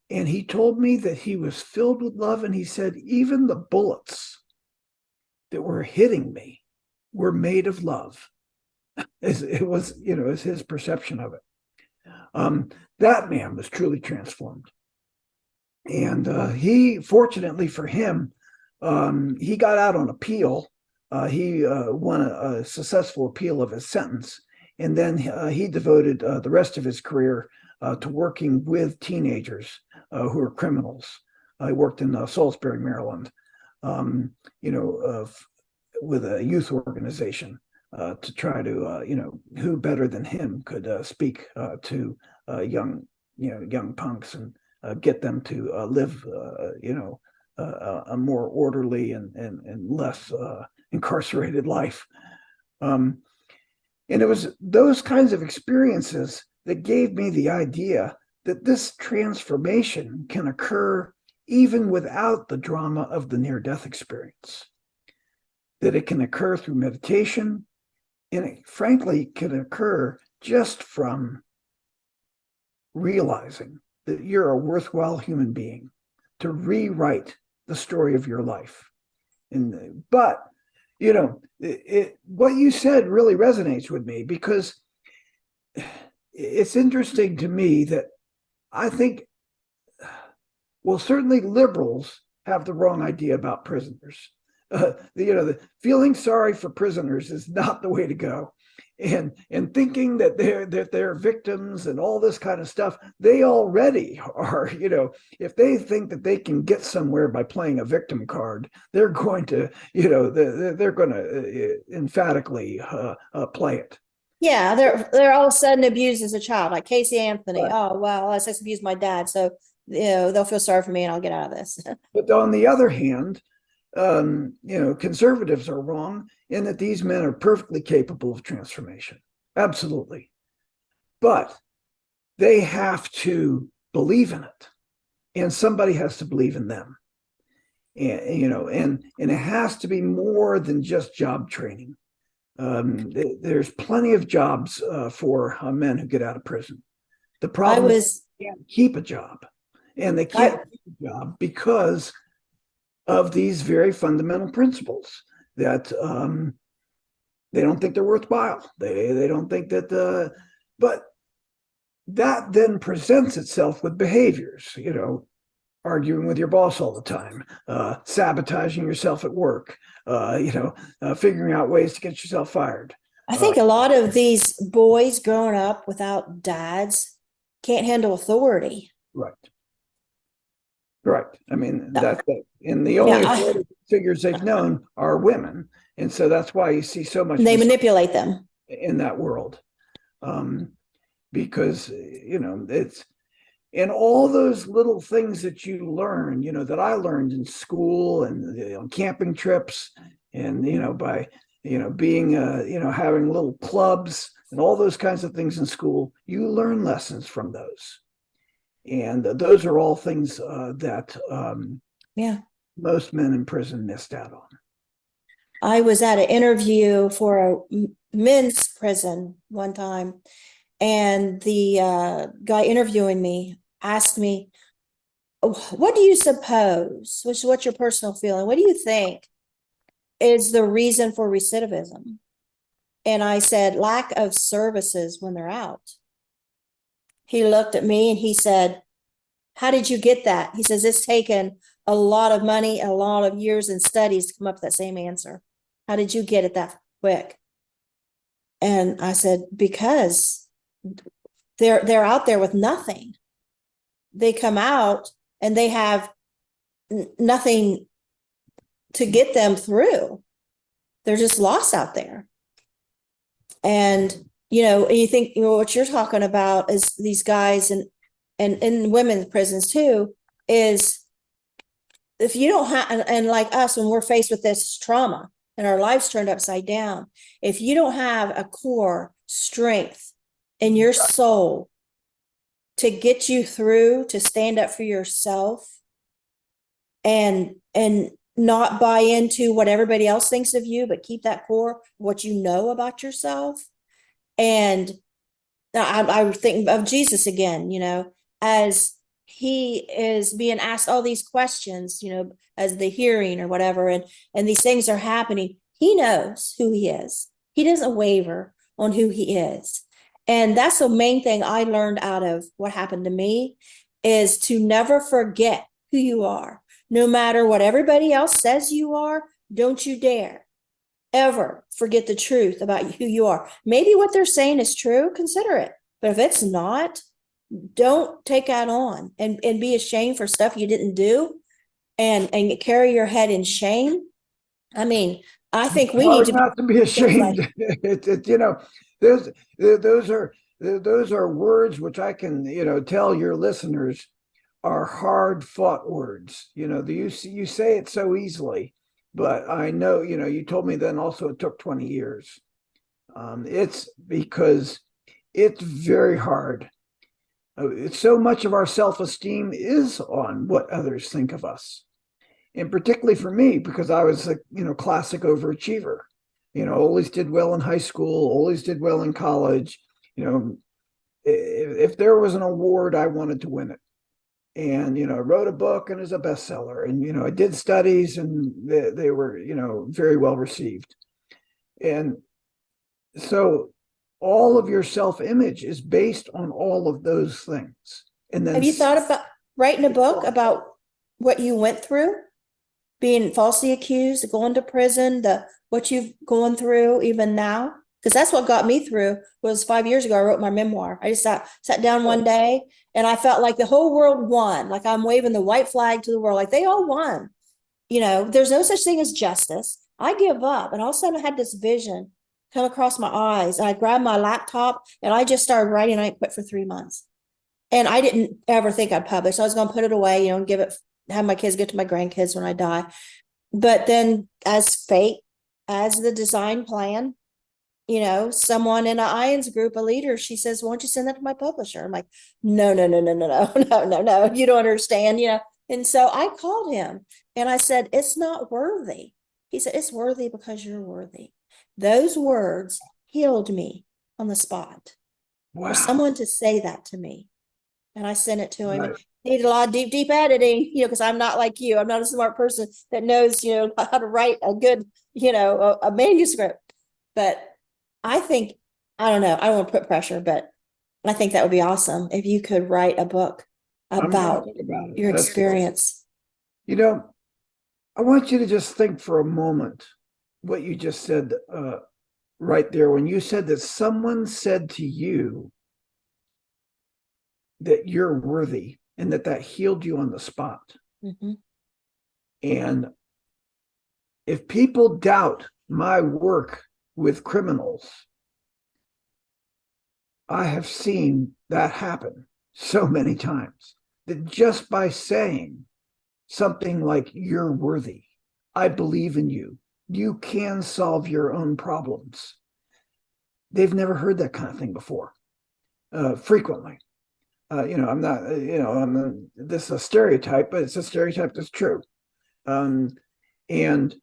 And he told me that he was filled with love. And he said, even the bullets that were hitting me were made of love. It was, is his perception of it. That man was truly transformed. And he, fortunately for him, he got out on appeal. He won a successful appeal of his sentence. And then he devoted the rest of his career to working with teenagers who are criminals. I worked in Salisbury, Maryland, with a youth organization to try to, who better than him could speak to young punks and get them to live, a more orderly and less incarcerated life. And it was those kinds of experiences that gave me the idea that this transformation can occur even without the drama of the near-death experience, that it can occur through meditation, and it frankly can occur just from realizing that you're a worthwhile human being, to rewrite the story of your life. But what you said really resonates with me, because it's interesting to me that I think, well, certainly liberals have the wrong idea about prisoners. The feeling sorry for prisoners is not the way to go. And thinking that they're victims and all this kind of stuff, they already are. If they think that they can get somewhere by playing a victim card, they're going to, they're going to emphatically play it. Yeah, they're all of a sudden abused as a child, like Casey Anthony. Right. Oh, well, I sex abused my dad, so they'll feel sorry for me and I'll get out of this. But on the other hand, conservatives are wrong in that these men are perfectly capable of transformation. Absolutely. But they have to believe in it, and somebody has to believe in them. And it has to be more than just job training. There's plenty of jobs for men who get out of prison. The problem is they can't keep a job, and they can't keep a job because of these very fundamental principles that they don't think they're worthwhile. They don't think that, but that then presents itself with behaviors, arguing with your boss all the time, sabotaging yourself at work, figuring out ways to get yourself fired. I think a lot of these boys growing up without dads can't handle authority. Right. Right. I mean, that's it. And the only authority figures they've known are women. And so that's why you see so much. They manipulate them in that world. Because, it's, and all those little things that you learn, that I learned in school and on camping trips and, by, being, having little clubs and all those kinds of things in school, you learn lessons from those. And those are all things that most men in prison missed out on. I was at an interview for a men's prison one time, and the guy interviewing me asked me, what do you suppose, which is what's your personal feeling, what do you think is the reason for recidivism? And I said, lack of services when they're out. He looked at me and he said, how did you get that? He says, it's taken a lot of money, a lot of years and studies to come up with that same answer. How did you get it that quick? And I said, because they're out there with nothing. They come out and they have nothing to get them through. They're just lost out there. And you think, what you're talking about is these guys and in women's prisons too, is if you don't have, and like us, when we're faced with this trauma and our lives turned upside down, if you don't have a core strength in your soul to get you through, to stand up for yourself and not buy into what everybody else thinks of you, but keep that core, what you know about yourself, and I think of Jesus again, as he is being asked all these questions, as the hearing or whatever, and these things are happening. He knows who he is. He doesn't waver on who he is. And that's the main thing I learned out of what happened to me, is to never forget who you are. No matter what everybody else says you are, don't you dare ever forget the truth about who you are. Maybe what they're saying is true, consider it. But if it's not, don't take that on and be ashamed for stuff you didn't do and carry your head in shame. I mean, I think we need Hard to not to be be things like, ashamed. Those those are those are words which I can tell your listeners are hard fought words. You say it so easily, but I know you told me then also it took 20 years. It's because it's very hard. So much of our self-esteem is on what others think of us, and particularly for me, because I was a classic overachiever. Always did well in high school, always did well in college. If there was an award, I wanted to win it. And I wrote a book and is a bestseller. And I did studies, and they were very well received. And so all of your self-image is based on all of those things. And then have you thought about writing a book about what you went through? Being falsely accused, going to prison, what you've gone through even now? Because that's what got me through. Was 5 years ago I wrote my memoir. I just sat down one day and I felt like the whole world won. Like I'm waving the white flag to the world, like they all won. There's no such thing as justice. I give up. And all of a sudden I had this vision come across my eyes. And I grabbed my laptop and I just started writing. I quit for 3 months. And I didn't ever think I'd publish. I was going to put it away, and have my kids get to my grandkids when I die. But then, as fate, as the design plan, someone in an IONS group, a leader, she says, "Why don't you send that to my publisher?" I'm like, "No, no, no, no, no, no, no, no, no. You don't understand, And so I called him and I said, "It's not worthy." He said, "It's worthy because you're worthy." Those words healed me on the spot. For wow. someone to say that to me. And I sent it to him. Right. And need a lot of deep editing, because I'm not like you. I'm not a smart person that knows, how to write a good, a manuscript. But I think, I don't know, I won't put pressure, but I think that would be awesome if you could write a book I'm going to about think about it. your experience. I want you to just think for a moment what you just said right there, when you said that someone said to you that you're worthy, and that healed you on the spot. Mm-hmm. And if people doubt my work with criminals, I have seen that happen so many times, that just by saying something like, "You're worthy, I believe in you, you can solve your own problems," they've never heard that kind of thing before. Frequently. I'm not, this is a stereotype, but it's a stereotype that's true. And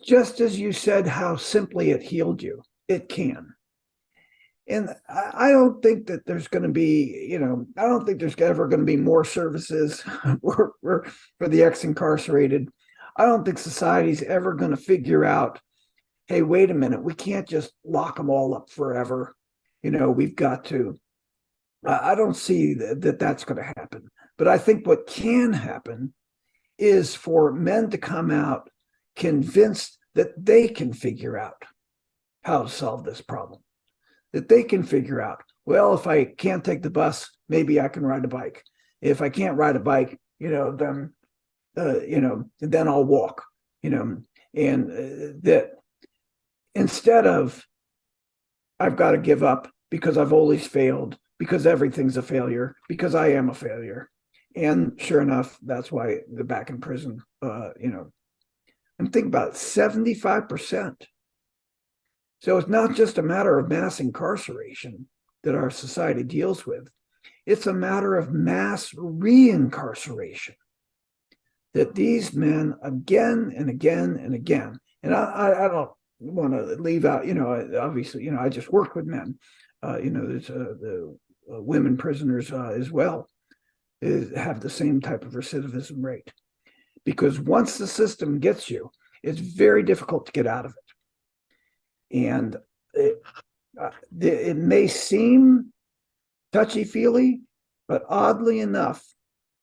just as you said how simply it healed you, it can. And I don't think that there's going to be, I don't think there's ever going to be more services for the ex-incarcerated. I don't think society's ever going to figure out, hey, wait a minute, we can't just lock them all up forever. We've got to. I don't see that that's going to happen. But I think what can happen is for men to come out convinced that they can figure out how to solve this problem, that they can figure out, well, if I can't take the bus, maybe I can ride a bike. If I can't ride a bike, then I'll walk, and that instead of, I've got to give up because I've always failed, because everything's a failure, because I am a failure. And sure enough, that's why they're back in prison. And think about it, 75%. So it's not just a matter of mass incarceration that our society deals with. It's a matter of mass reincarceration, that these men again and again and again, and I don't want to leave out, obviously, I just work with men, There's the women prisoners as well have the same type of recidivism rate. Because once the system gets you, it's very difficult to get out of it. And it may seem touchy-feely, but oddly enough,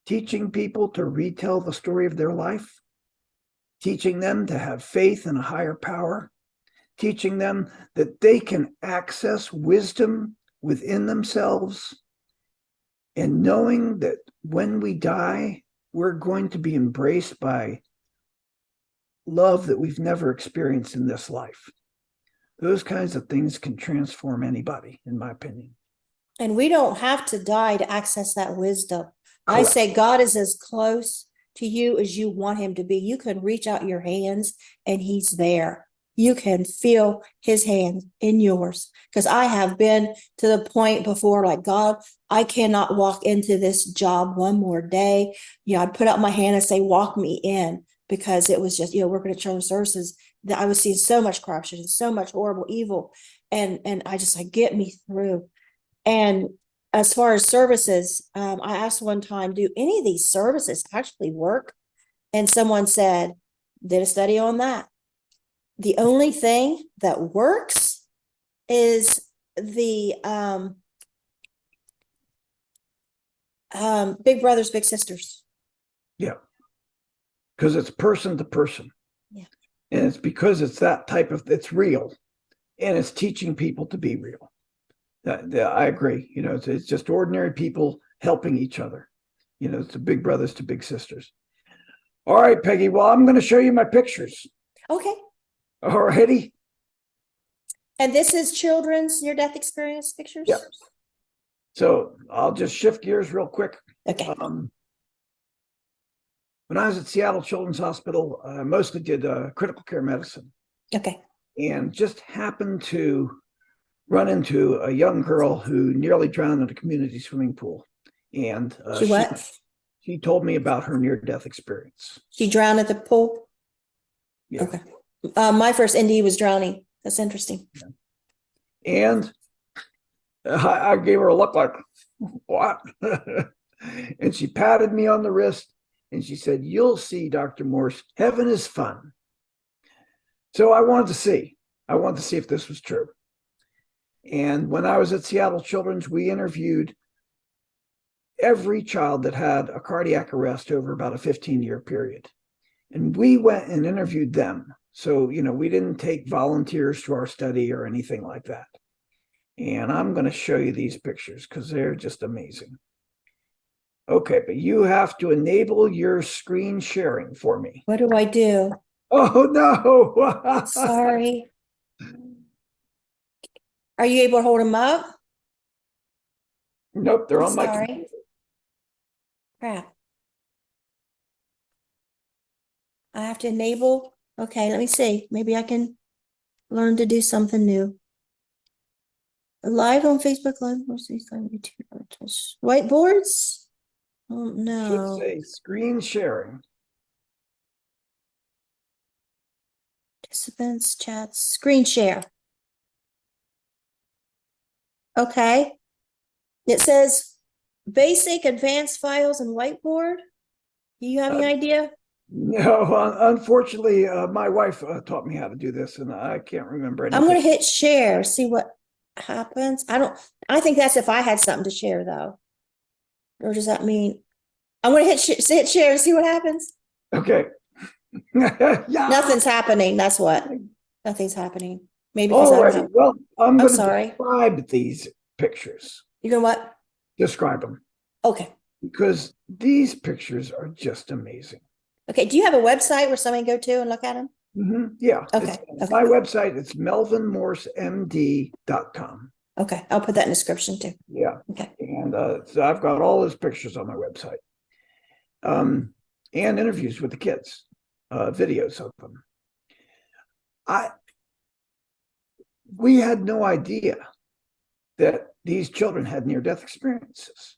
teaching people to retell the story of their life, teaching them to have faith in a higher power, teaching them that they can access wisdom within themselves, and knowing that when we die, we're going to be embraced by love that we've never experienced in this life. Those kinds of things can transform anybody, in my opinion. And we don't have to die to access that wisdom. I Correct. say God is as close to you as you want him to be. You can reach out your hands and he's there. You can feel his hand in yours. Because I have been to the point before, like, God, I cannot walk into this job one more day. I'd put out my hand and say, walk me in, because it was just, working at children's services, that I was seeing so much corruption and so much horrible evil. And I just like, get me through. And as far as services, I asked one time, do any of these services actually work? And someone said, did a study on that. The only thing that works is the big brothers, big sisters. Yeah. Because it's person to person. Yeah. And it's because it's that type of, it's real. And it's teaching people to be real. I agree. It's just ordinary people helping each other. It's the big brothers to big sisters. All right, Peggy. Well, I'm going to show you my pictures. Okay. All righty. And this is children's near-death experience pictures? Yeah. So I'll just shift gears real quick. Okay. When I was at Seattle Children's Hospital, I mostly did critical care medicine. Okay. And just happened to run into a young girl who nearly drowned in a community swimming pool. And she told me about her near-death experience. She drowned at the pool? Yeah. Okay. My first NDE was drowning. That's interesting. Yeah. And I gave her a look like, what? And she patted me on the wrist and she said, you'll see, Dr. Morse, heaven is fun. So I wanted to see if this was true. And when I was at Seattle Children's, we interviewed every child that had a cardiac arrest over about a 15-year period. And we went and interviewed them. So, we didn't take volunteers to our study or anything like that. And I'm going to show you these pictures because they're just amazing. Okay, but you have to enable your screen sharing for me. What do I do? Oh, no. Sorry. Are you able to hold them up? Nope, they're on my Sorry. computer. Crap. I have to enable. Okay, let me see. Maybe I can learn to do something new. Live on Facebook Live. What's these whiteboards? Oh no. Should say screen sharing. Participants, chats, screen share. Okay. It says basic, advanced files, and whiteboard. Do you have any idea? No, unfortunately, my wife taught me how to do this, and I can't remember anything. I'm going to hit share, see what happens. I think that's if I had something to share, though. Or does that mean I'm going to hit share and see what happens? Okay. Yeah. Nothing's happening. That's what. Nothing's happening. Maybe All because right. Well, I'm going to sorry. describe these pictures. You know what? Describe them. Okay. Because these pictures are just amazing. Okay. Do you have a website where somebody can go to and look at them? Mm-hmm. Yeah. Okay. My website, it's melvinmorsemd.com. Okay. I'll put that in the description too. Yeah. Okay. And so I've got all those pictures on my website. And interviews with the kids, videos of them. We had no idea that these children had near-death experiences.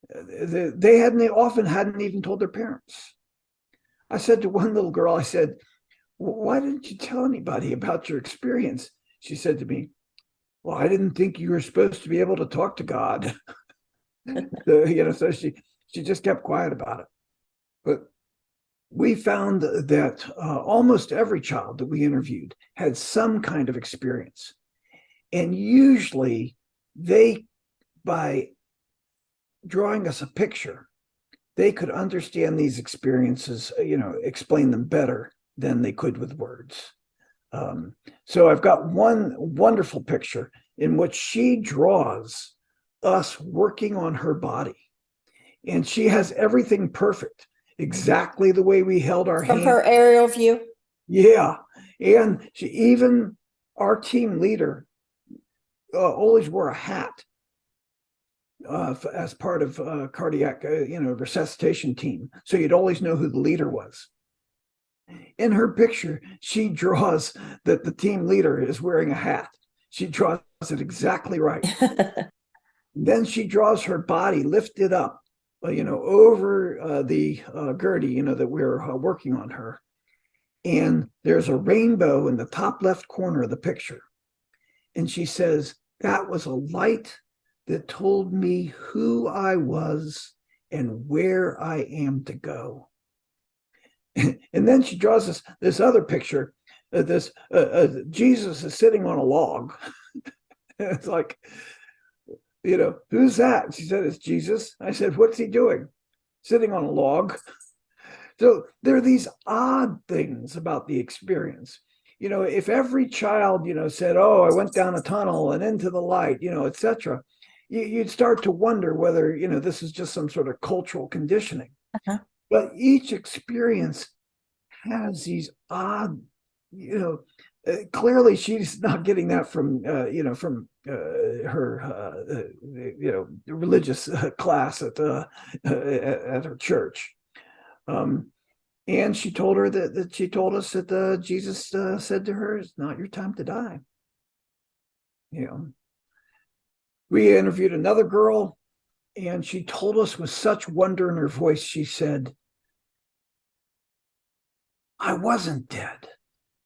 They often hadn't even told their parents. I said to one little girl, I said, why didn't you tell anybody about your experience? She said to me, well, I didn't think you were supposed to be able to talk to God. So she just kept quiet about it. But we found that almost every child that we interviewed had some kind of experience. And usually by drawing us a picture, they could understand these experiences, explain them better than they could with words. So I've got one wonderful picture in which she draws us working on her body. And she has everything perfect, exactly the way we held our From hand. her aerial view. Yeah. And even our team leader always wore a hat as part of cardiac, resuscitation team. So you'd always know who the leader was. In her picture, she draws that the team leader is wearing a hat. She draws it exactly right. Then she draws her body lifted up, over the gurney, that we're working on her. And there's a rainbow in the top left corner of the picture. And she says, that was a light that told me who I was and where I am to go. And then she draws us this other picture. Jesus is sitting on a log. It's like, who's that? She said, it's Jesus. I said, what's he doing? Sitting on a log. So there are these odd things about the experience. If every child, said, oh, I went down a tunnel and into the light, etc., you'd start to wonder whether, this is just some sort of cultural conditioning. Uh-huh. But each experience has these odd, clearly she's not getting that from, her, religious class at her church. And she told her that she told us that Jesus said to her, it's not your time to die. We interviewed another girl, and she told us with such wonder in her voice, she said, I wasn't dead.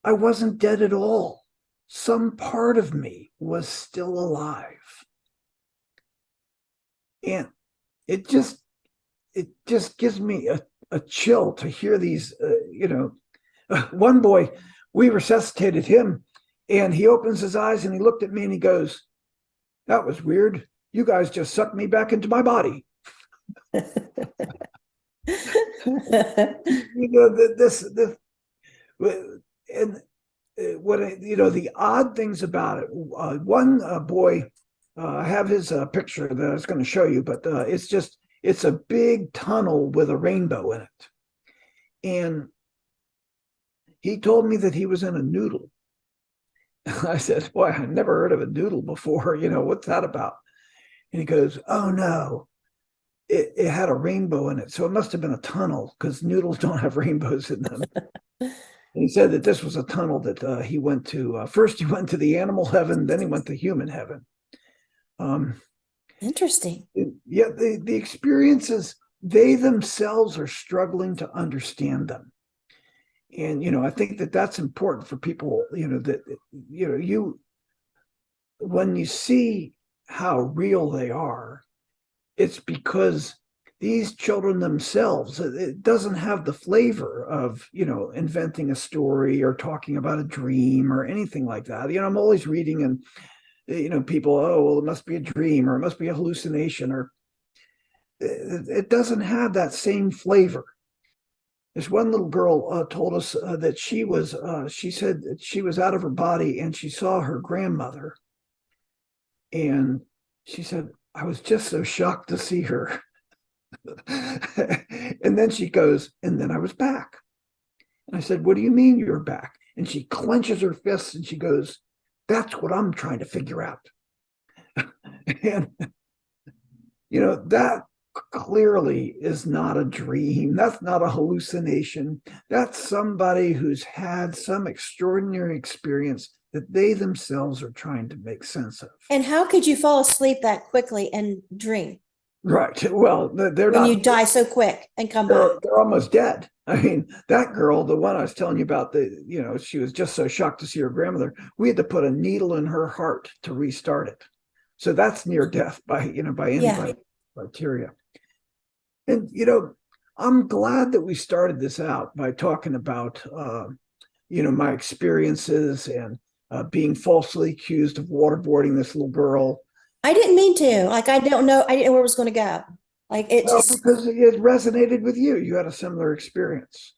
I wasn't dead at all. Some part of me was still alive. And it just gives me a chill to hear these, one boy, we resuscitated him, and he opens his eyes and he looked at me and he goes, that was weird. You guys just sucked me back into my body. And the odd things about it. One boy, I have his picture that I was going to show you, but it's a big tunnel with a rainbow in it. And he told me that he was in a noodle. I said, boy, I never heard of a noodle before. What's that about? And he goes, oh, no, it had a rainbow in it. So it must have been a tunnel because noodles don't have rainbows in them. And he said that this was a tunnel that he went to. First, he went to the animal heaven, then he went to human heaven. Interesting. Yeah, the experiences, they themselves are struggling to understand them. And, I think that that's important for people, when you see how real they are, it's because these children themselves, it doesn't have the flavor of, inventing a story or talking about a dream or anything like that. I'm always reading and, people, oh, well, it must be a dream or it must be a hallucination, or it doesn't have that same flavor. This one little girl told us that she said that she was out of her body and she saw her grandmother. And she said, I was just so shocked to see her. And then she goes, and then I was back. And I said, what do you mean you're back? And she clenches her fists and she goes, that's what I'm trying to figure out. And, that clearly is not a dream. That's not a hallucination. That's somebody who's had some extraordinary experience that they themselves are trying to make sense of. And how could you fall asleep that quickly and dream? Right. Well, they're when you not. die so quick and come back. They're almost dead. I mean, that girl, the one I was telling you about, she was just so shocked to see her grandmother. We had to put a needle in her heart to restart it. So that's near death by Yeah. anybody's criteria. And I'm glad that we started this out by talking about my experiences and being falsely accused of waterboarding this little girl. I didn't mean to. Like, I didn't know where it was going to go. Like, it Well, just, because it resonated with you. You had a similar experience.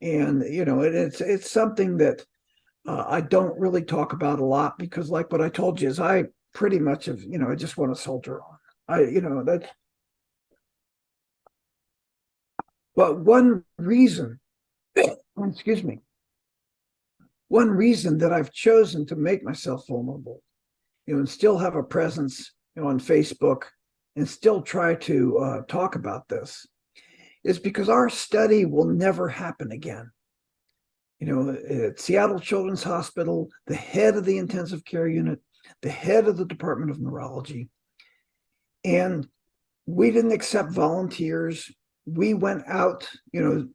And it's something that I don't really talk about a lot because, like what I told you, is I pretty much have, I just want to soldier on. That's. But one reason, excuse me, one reason that I've chosen to make myself vulnerable, and still have a presence, on Facebook, and still try to talk about this, is because our study will never happen again. At Seattle Children's Hospital, the head of the intensive care unit, the head of the Department of Neurology, and we didn't accept volunteers. We went out, to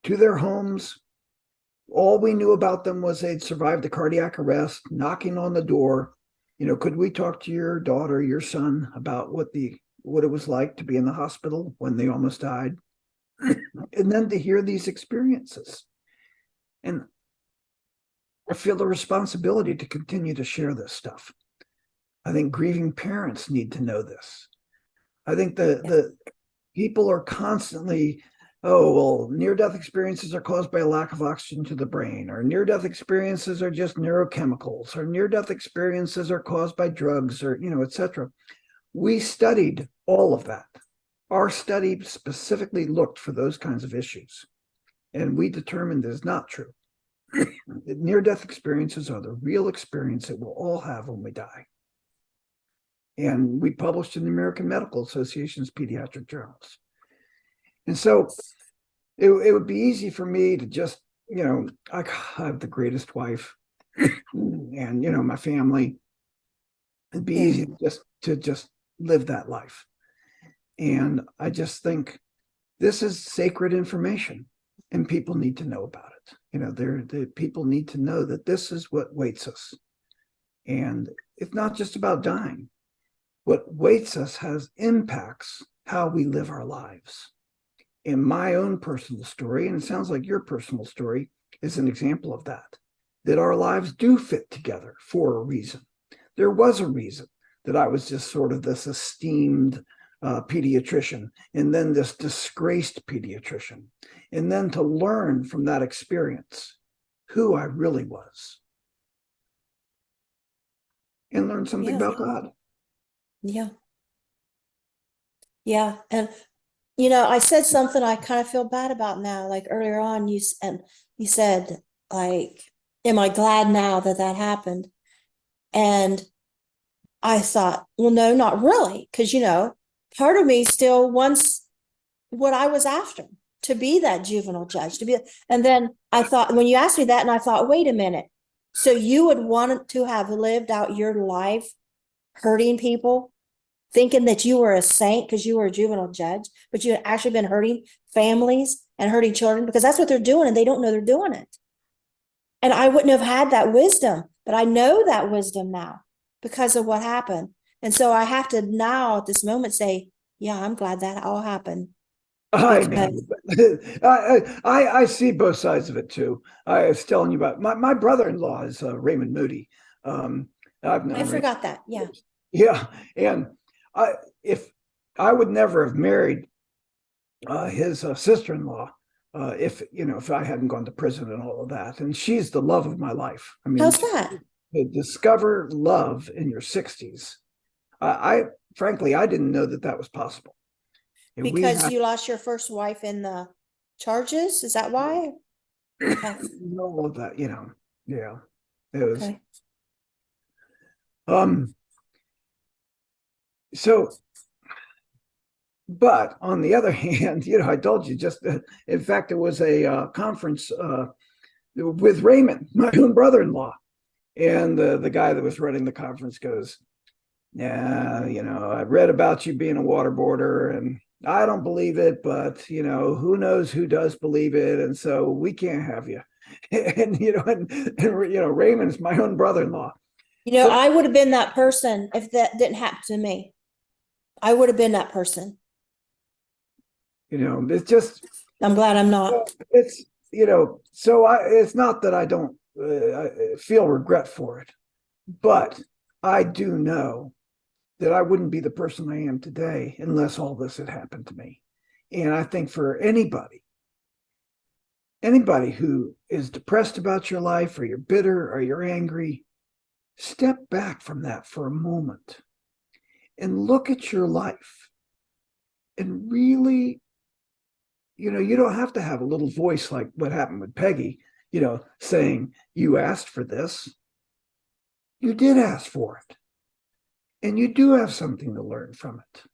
their homes. All we knew about them was they'd survived a cardiac arrest, knocking on the door. Could we talk to your daughter, your son, about what it was like to be in the hospital when they almost died? And then to hear these experiences. And I feel the responsibility to continue to share this stuff. I think grieving parents need to know this. I think the people are constantly, oh, well, near-death experiences are caused by a lack of oxygen to the brain, or near-death experiences are just neurochemicals, or near-death experiences are caused by drugs, or, etc. We studied all of that. Our study specifically looked for those kinds of issues, and we determined it is not true. Near-death experiences are the real experience that we'll all have when we die. And we published in the American Medical Association's pediatric journals. And so it would be easy for me to just, I have the greatest wife and, my family. It'd be easy to just live that life. And I just think this is sacred information and people need to know about it. The people need to know that this is what waits us. And it's not just about dying. What waits us has impacts how we live our lives. In my own personal story, and it sounds like your personal story is an example of that our lives do fit together for a reason. There was a reason that I was just sort of this esteemed pediatrician, and then this disgraced pediatrician, and then to learn from that experience who I really was and learn something about God. Yeah. Yeah. And, I said something I kind of feel bad about now. Like earlier on, you said, like, am I glad now that happened? And I thought, well, no, not really. Because, part of me still wants what I was after, to be that juvenile judge, and then I thought, when you asked me that, and I thought, wait a minute. So you would want to have lived out your life hurting people, thinking that you were a saint because you were a juvenile judge, but you had actually been hurting families and hurting children, because that's what they're doing and they don't know they're doing it. And I wouldn't have had that wisdom, but I know that wisdom now because of what happened. And so I have to now at this moment say, yeah, I'm glad that all happened. I know. I see both sides of it too. I was telling you about my brother-in-law is Raymond Moody. I've known I forgot that. Yeah. Yeah. And if I would never have married his sister-in-law if I hadn't gone to prison and all of that. And she's the love of my life. I mean, how's that? To discover love in your 60s. I frankly, I didn't know that was possible. And because you lost your first wife in the charges? Is that why? Okay. All of that, yeah. It was okay. So, but on the other hand, I told you just, in fact, it was a conference with Raymond, my own brother-in-law. And the guy that was running the conference goes, yeah, I read about you being a waterboarder and I don't believe it, but who knows who does believe it, and so we can't have you. And Raymond's my own brother-in-law. So I would have been that person if that didn't happen to me. I would have been that person. it's just I'm glad I'm not. it's it's not that I don't feel regret for it, but I do know that I wouldn't be the person I am today unless all this had happened to me. And I think for anybody who is depressed about your life, or you're bitter or you're angry, step back from that for a moment and look at your life and really, you don't have to have a little voice like what happened with Pegi, saying, you asked for this. You did ask for it. And you do have something to learn from it.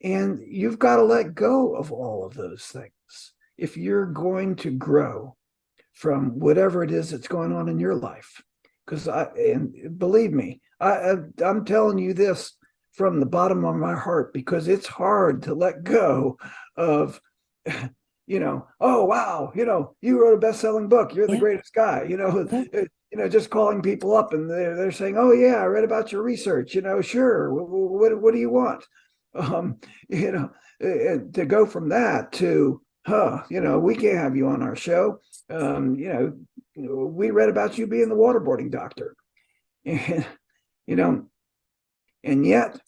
And you've got to let go of all of those things if you're going to grow from whatever it is that's going on in your life. Because and believe me, I'm telling you this from the bottom of my heart, because it's hard to let go of, oh wow, you wrote a best-selling book, you're the greatest guy, just calling people up and they're saying, oh yeah, I read about your research, sure, what do you want? To go from that to, we can't have you on our show. We read about you being the waterboarding doctor, and and yet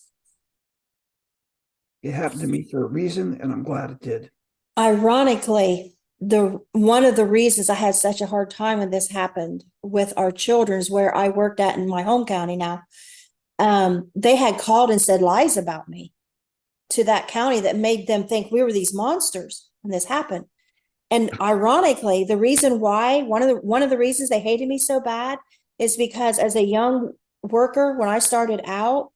it happened to me for a reason, and I'm glad it did. Ironically, one of the reasons I had such a hard time when this happened with our children's, where I worked at in my home county now, they had called and said lies about me to that county that made them think we were these monsters when this happened. And ironically, the reason why, one of the reasons they hated me so bad is because as a young worker, when I started out,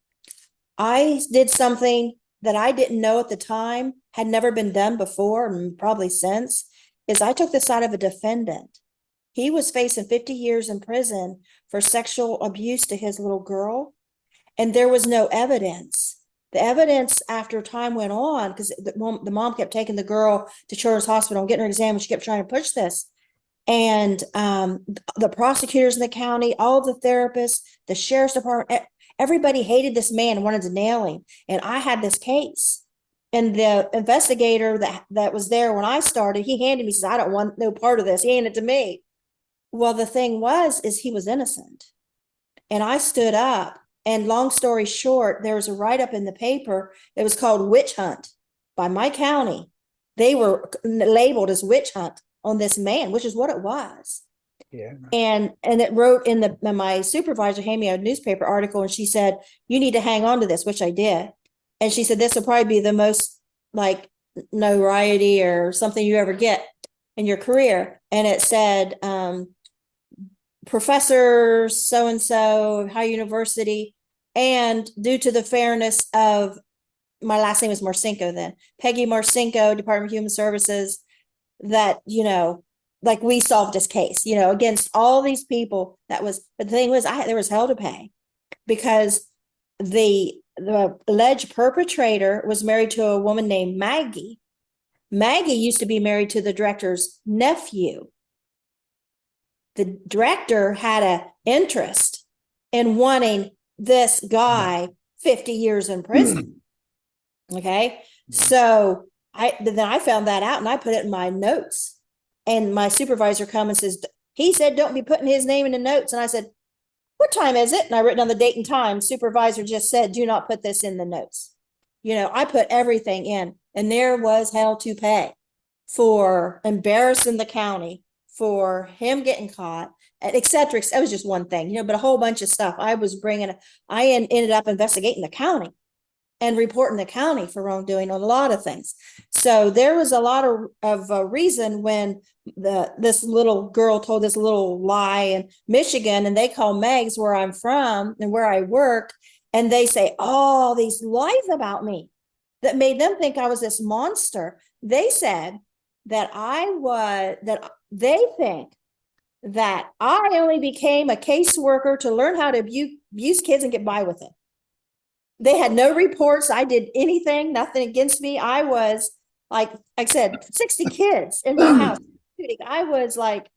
I did something that I didn't know at the time, had never been done before, and probably since, is I took the side of a defendant. He was facing 50 years in prison for sexual abuse to his little girl, and there was no evidence. The evidence after time went on, because the mom kept taking the girl to Children's Hospital and getting her examined. She kept trying to push this. And the prosecutors in the county, all the therapists, the sheriff's department, everybody hated this man and wanted to nail him. And I had this case. And the investigator that was there when I started, he handed me, says, I don't want no part of this. He handed it to me. Well, the thing is he was innocent. And I stood up. And long story short, there was a write-up in the paper that was called Witch Hunt by my county. They were labeled as witch hunt on this man, which is what it was. Yeah. And it wrote my supervisor handed me a newspaper article, and she said, you need to hang on to this, which I did. And she said, this will probably be the most like notoriety or something you ever get in your career. And it said, Professor so-and-so of High University, and due to the fairness of, my last name is Marcinko then, Pegi Marcinko, Department of Human Services, that, like we solved this case, against all these people. But the thing was, there was hell to pay, because the alleged perpetrator was married to a woman named Maggie. Maggie used to be married to the director's nephew. The director had an interest in wanting this guy 50 years in prison. Okay. So then I found that out and I put it in my notes, and my supervisor comes and says, he said, don't be putting his name in the notes. And I said, what time is it? And I written down the date and time. Supervisor just said, do not put this in the notes. I put everything in, and there was hell to pay for embarrassing the county, for him getting caught, et cetera. It was just one thing, but a whole bunch of stuff. I ended up investigating the county and reporting the county for wrongdoing on a lot of things. So there was a lot of reason when this little girl told this little lie in Michigan, and they call Meigs, where I'm from and where I work, and they say all these lies about me that made them think I was this monster. They said that they think that I only became a caseworker to learn how to abuse kids and get by with it. They had no reports. I did anything, nothing against me. I was like I said, 60 kids in my house. I was like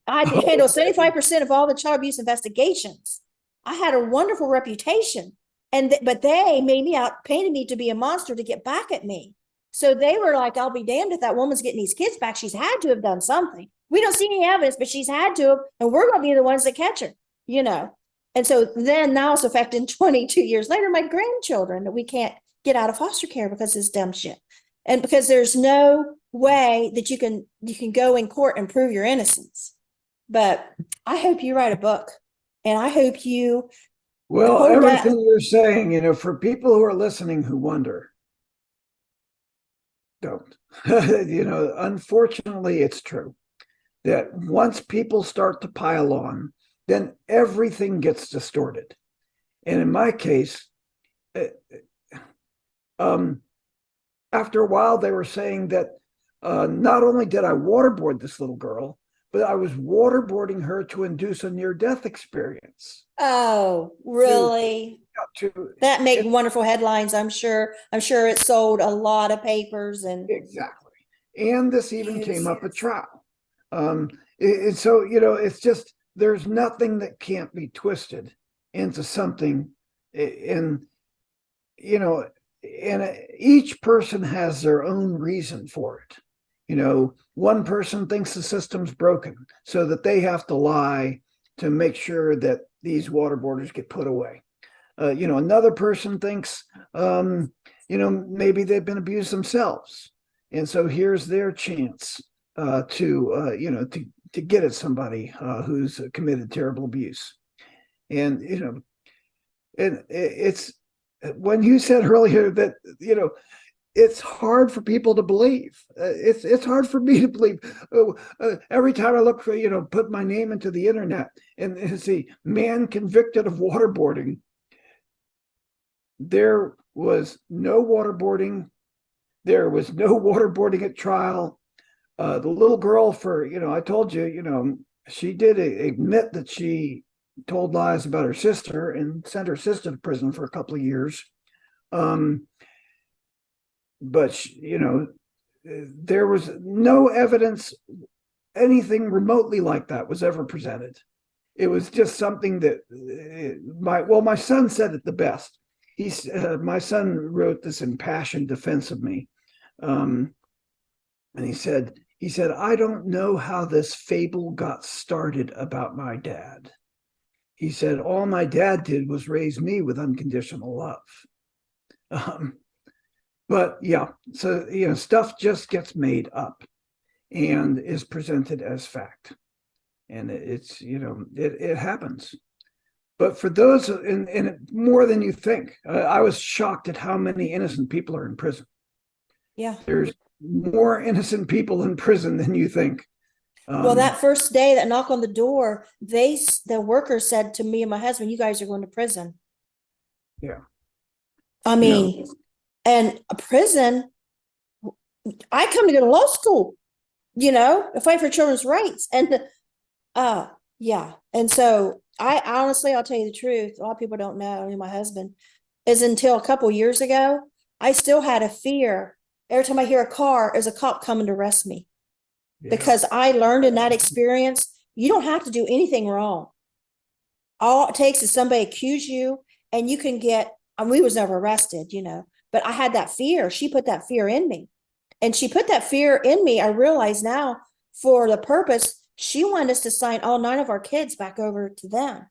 I handled 75% of all the child abuse investigations. I had a wonderful reputation. But they made me out, painted me to be a monster to get back at me. So they were like, I'll be damned if that woman's getting these kids back. She's had to have done something. We don't see any evidence, but she's had to have, and we're going to be the ones that catch her, you know. And so then now it's affecting 22 years later, my grandchildren that we can't get out of foster care because it's dumb shit. And because there's no way that you can go in court and prove your innocence. But I hope you write a book, and I hope you Well, everything you're saying, for people who are listening who wonder, don't. Unfortunately, it's true that once people start to pile on, then everything gets distorted. And in my case, after a while, they were saying that not only did I waterboard this little girl, but I was waterboarding her to induce a near-death experience. Oh, really? That made wonderful headlines, I'm sure. I'm sure it sold a lot of papers. And exactly. And this even came up at trial. So, it's just, there's nothing that can't be twisted into something. And each person has their own reason for it. One person thinks the system's broken, so that they have to lie to make sure that these waterboarders get put away. Another person thinks, maybe they've been abused themselves, and so here's their chance to get at somebody who's committed terrible abuse. And it's when you said earlier that it's hard for people to believe. It's hard for me to believe. Every time I look for, put my name into the internet and see man convicted of waterboarding, there was no waterboarding. There was no waterboarding at trial. The little girl, I told you, she did admit that she told lies about her sister and sent her sister to prison for a couple of years. But, there was no evidence anything remotely like that was ever presented. It was just something that my son said it the best. My son wrote this impassioned defense of me. And he said, I don't know how this fable got started about my dad. He said, all my dad did was raise me with unconditional love. But yeah, so, stuff just gets made up and is presented as fact. And it's, it happens. But for those, and more than you think, I was shocked at how many innocent people are in prison. Yeah. There's more innocent people in prison than you think. Well, that first day, that knock on the door, the worker said to me and my husband, you guys are going to prison. Yeah. I mean, and a prison, I come to go to law school, to fight for children's rights. And yeah. And so I honestly, I'll tell you the truth. A lot of people don't know, my husband, is until a couple years ago, I still had a fear. Every time I hear a car, is a cop coming to arrest me. Yeah. Because I learned in that experience, you don't have to do anything wrong. All it takes is somebody accuse you, and you can get, we was never arrested, but I had that fear. She put that fear in me. And she put that fear in me, I realize now, for the purpose, she wanted us to sign all 9 of our kids back over to them.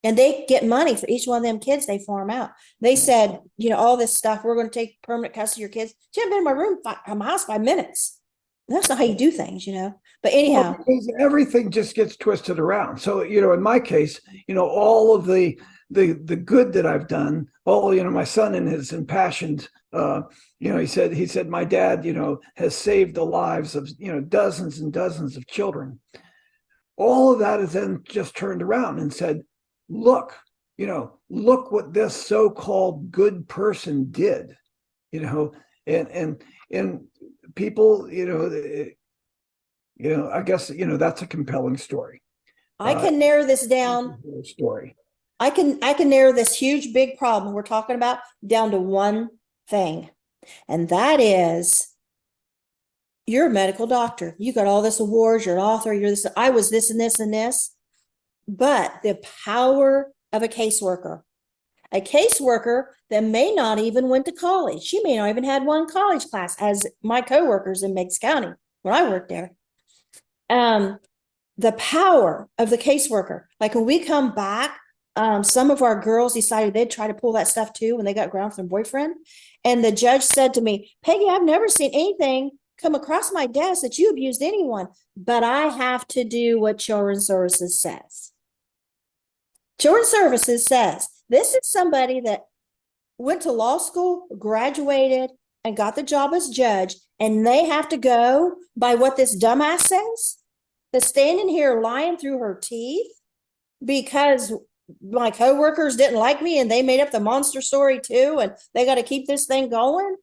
And they get money for each one of them kids they farm out. They said, all this stuff, we're going to take permanent custody of your kids. She hadn't been in my room, my house 5 minutes. That's not how you do things, But anyhow, because everything just gets twisted around. So, in my case, all of the good that I've done, my son in his impassioned, he said, my dad, has saved the lives of, dozens and dozens of children. All of that is then just turned around and said, look what this so-called good person did, and people, I guess, that's a compelling story. I can narrow this down. Story. I can narrow this huge, big problem we're talking about down to one thing. And that is, you're a medical doctor. You got all this awards, you're an author, you're this, I was this and this and this. But the power of a caseworker that may not even went to college. She may not even had one college class, as my coworkers in Meigs County when I worked there. The power of the caseworker. Like when we come back, some of our girls decided they'd try to pull that stuff too when they got grounded from boyfriend. And the judge said to me, Peggy, I've never seen anything come across my desk that you abused anyone, but I have to do what Children's Services says. Children's Services says this is somebody that went to law school, graduated, and got the job as judge, and they have to go by what this dumbass says? That's standing here lying through her teeth because my coworkers didn't like me and they made up the monster story too, and they got to keep this thing going.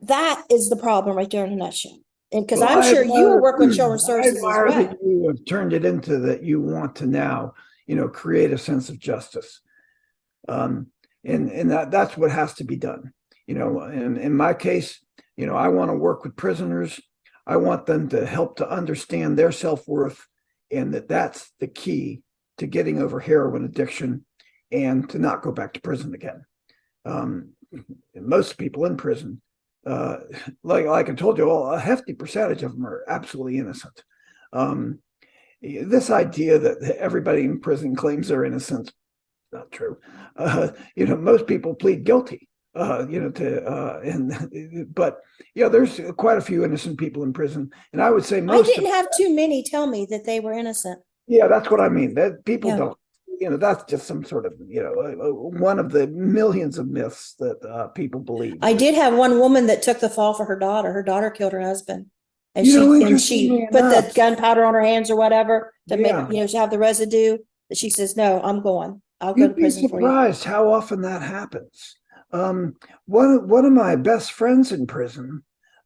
That is the problem right there in a nutshell. And because I'm sure you will work with Children's Services as well. That you have turned it into that you want to now, create a sense of justice. And that's what has to be done. In my case, I want to work with prisoners. I want them to help to understand their self-worth, and that's the key to getting over heroin addiction and to not go back to prison again. Most people in prison, like I told you, a hefty percentage of them are absolutely innocent. This idea that everybody in prison claims they're innocent, not true. Most people plead guilty. But there's quite a few innocent people in prison, and I would say most. I didn't have too many tell me that they were innocent. Yeah, that's what I mean. That people don't. That's just some sort of one of the millions of myths that people believe. I did have one woman that took the fall for her daughter. Her daughter killed her husband, and she put the gunpowder on her hands or whatever to make she have the residue. That she says, "No, I'm going. I'll go to prison for you." You'd be surprised how often that happens. One of my best friends in prison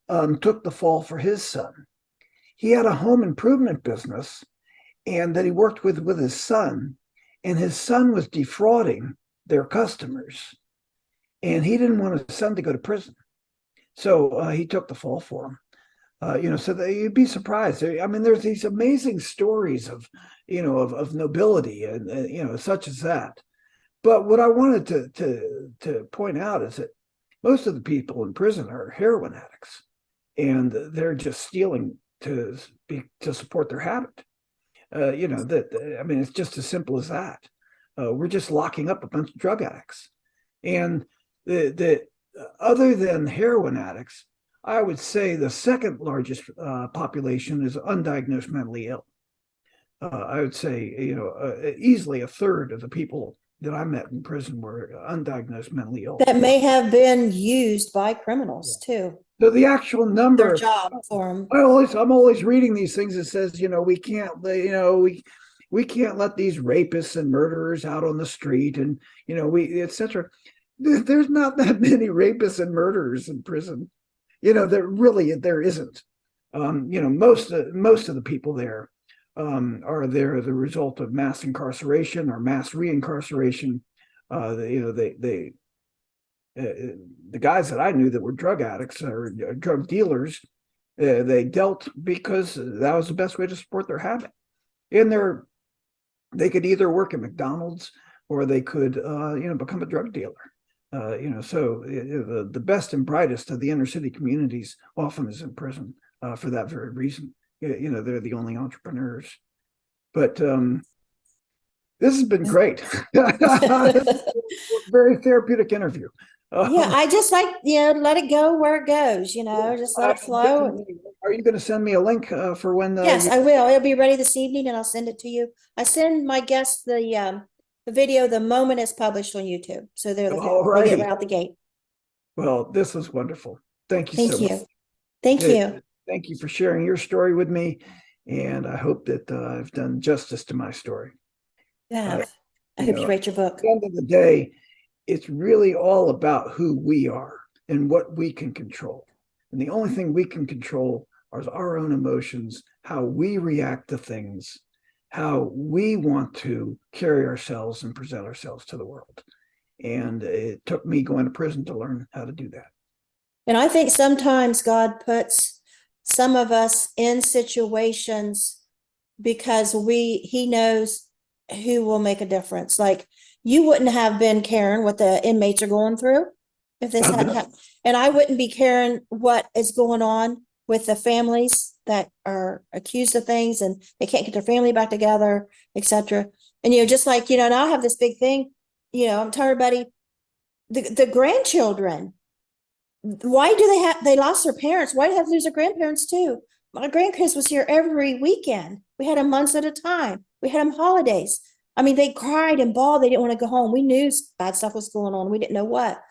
took the fall for his son. He had a home improvement business, and that he worked with his son, and his son was defrauding their customers, and he didn't want his son to go to prison, so he took the fall for him. So that you'd be surprised. I mean, there's these amazing stories of nobility and such as that. But what I wanted to point out is that most of the people in prison are heroin addicts, and they're just stealing to support their habit. It's just as simple as that. We're just locking up a bunch of drug addicts, and the other than heroin addicts, I would say the second largest population is undiagnosed mentally ill. I would say easily a third of the people that I met in prison were undiagnosed mentally ill. That may have been used by criminals too. So the actual number, their job for them. I'm always reading these things that says, we can't, we can't let these rapists and murderers out on the street, and etc. There's not that many rapists and murderers in prison. There isn't. Most of the people there are there the result of mass incarceration or mass reincarceration. The guys that I knew that were drug addicts or drug dealers, they dealt because that was the best way to support their habit. And they could either work at McDonald's or they could become a drug dealer. So the best and brightest of the inner city communities often is in prison for that very reason. They're the only entrepreneurs. But this has been great. Very therapeutic interview. I just like, let it go where it goes, just let it flow. Are you going to send me a link for when Yes, I will. It'll be ready this evening and I'll send it to you. I send my guests the video the moment it's published on YouTube. So they'll get right out the gate. Well, this was wonderful. Thank you so much. Thank you. Thank you for sharing your story with me. And I hope that I've done justice to my story. Yeah. I hope you write your book. At the end of the day, it's really all about who we are and what we can control. And the only thing we can control are our own emotions, how we react to things. how we want to carry ourselves and present ourselves to the world. And it took me going to prison to learn how to do that. And I think sometimes God puts some of us in situations because he knows who will make a difference. Like, you wouldn't have been caring what the inmates are going through if this hadn't happened. And I wouldn't be caring what is going on with the families that are accused of things and they can't get their family back together, etc. And, just like, and I have this big thing, I'm telling everybody, the grandchildren, why do they lost their parents? Why do they have to lose their grandparents too? My grandkids was here every weekend. We had them months at a time. We had them holidays. I mean, they cried and bawled. They didn't want to go home. We knew bad stuff was going on. We didn't know what.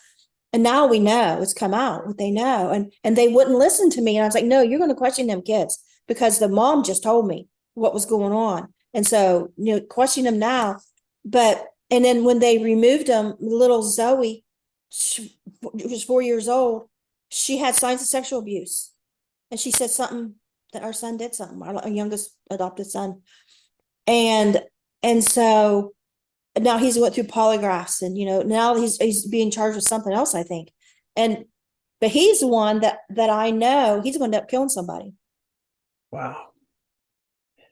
And now we know it's come out, what they know. And they wouldn't listen to me. And I was like, no, you're going to question them kids because the mom just told me what was going on. And so, question them now. And then when they removed them, little Zoe, she was 4 years old, she had signs of sexual abuse. And she said something that our son did something, our youngest adopted son. And so now he's went through polygraphs and, now he's being charged with something else, I think. But he's the one that I know he's going to end up killing somebody. Wow.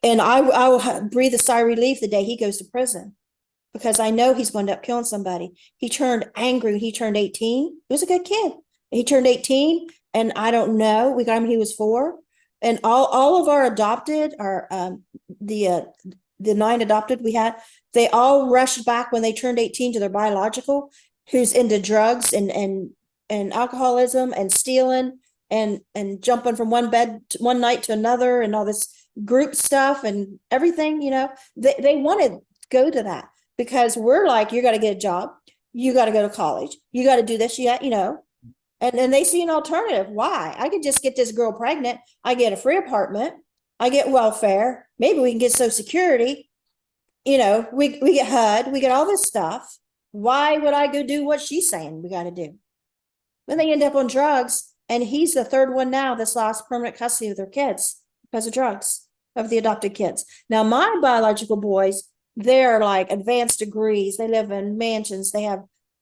And I will breathe a sigh of relief the day he goes to prison because I know he's going to end up killing somebody. He turned angry when he turned 18. He was a good kid. He turned 18 and I don't know. We got him when he was 4. And all of our adopted, the 9 adopted we had, they all rushed back when they turned 18 to their biological, who's into drugs and alcoholism and stealing and jumping from one night to another and all this group stuff and everything. They want to go to that because we're like, you got to get a job, you got to go to college, you got to do this, and they see an alternative. Why? I could just get this girl pregnant, I get a free apartment, I get welfare, maybe we can get Social Security, we get HUD, we get all this stuff. Why would I go do what she's saying we got to do? Then they end up on drugs, and he's the 3rd one now that's lost permanent custody of their kids because of drugs, of the adopted kids. Now, my biological boys, they're like advanced degrees. They live in mansions.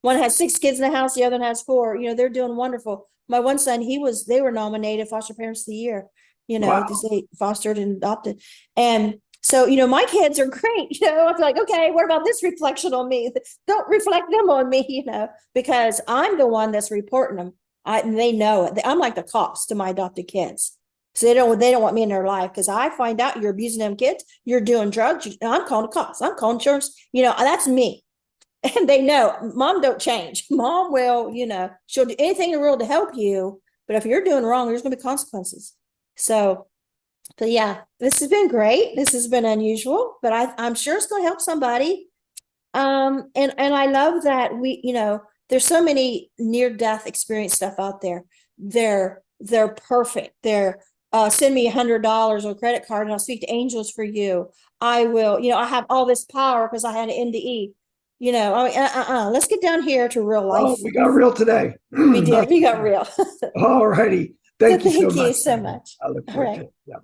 One has 6 kids in the house, the other one has 4. They're doing wonderful. My one son, they were nominated Foster Parents of the Year, wow. because they fostered and adopted. And so, my kids are great. I'm like, okay, what about this reflection on me? Don't reflect them on me, because I'm the one that's reporting them. And they know it. I'm like the cops to my adopted kids. So they don't want me in their life because I find out you're abusing them kids, you're doing drugs. I'm calling the cops. I'm calling insurance. That's me. And they know mom don't change. Mom will, she'll do anything in the world to help you. But if you're doing wrong, there's going to be consequences. So yeah, this has been great. This has been unusual, but I'm sure it's going to help somebody. And I love that there's so many near-death experience stuff out there. They're perfect. Send me $100 on credit card and I'll speak to angels for you. I will, I have all this power because I had an NDE. Let's get down here to real life. Oh, we got real today. We did. We got real. All righty. Thank you so much. So much. I look All forward right. to it. Yeah.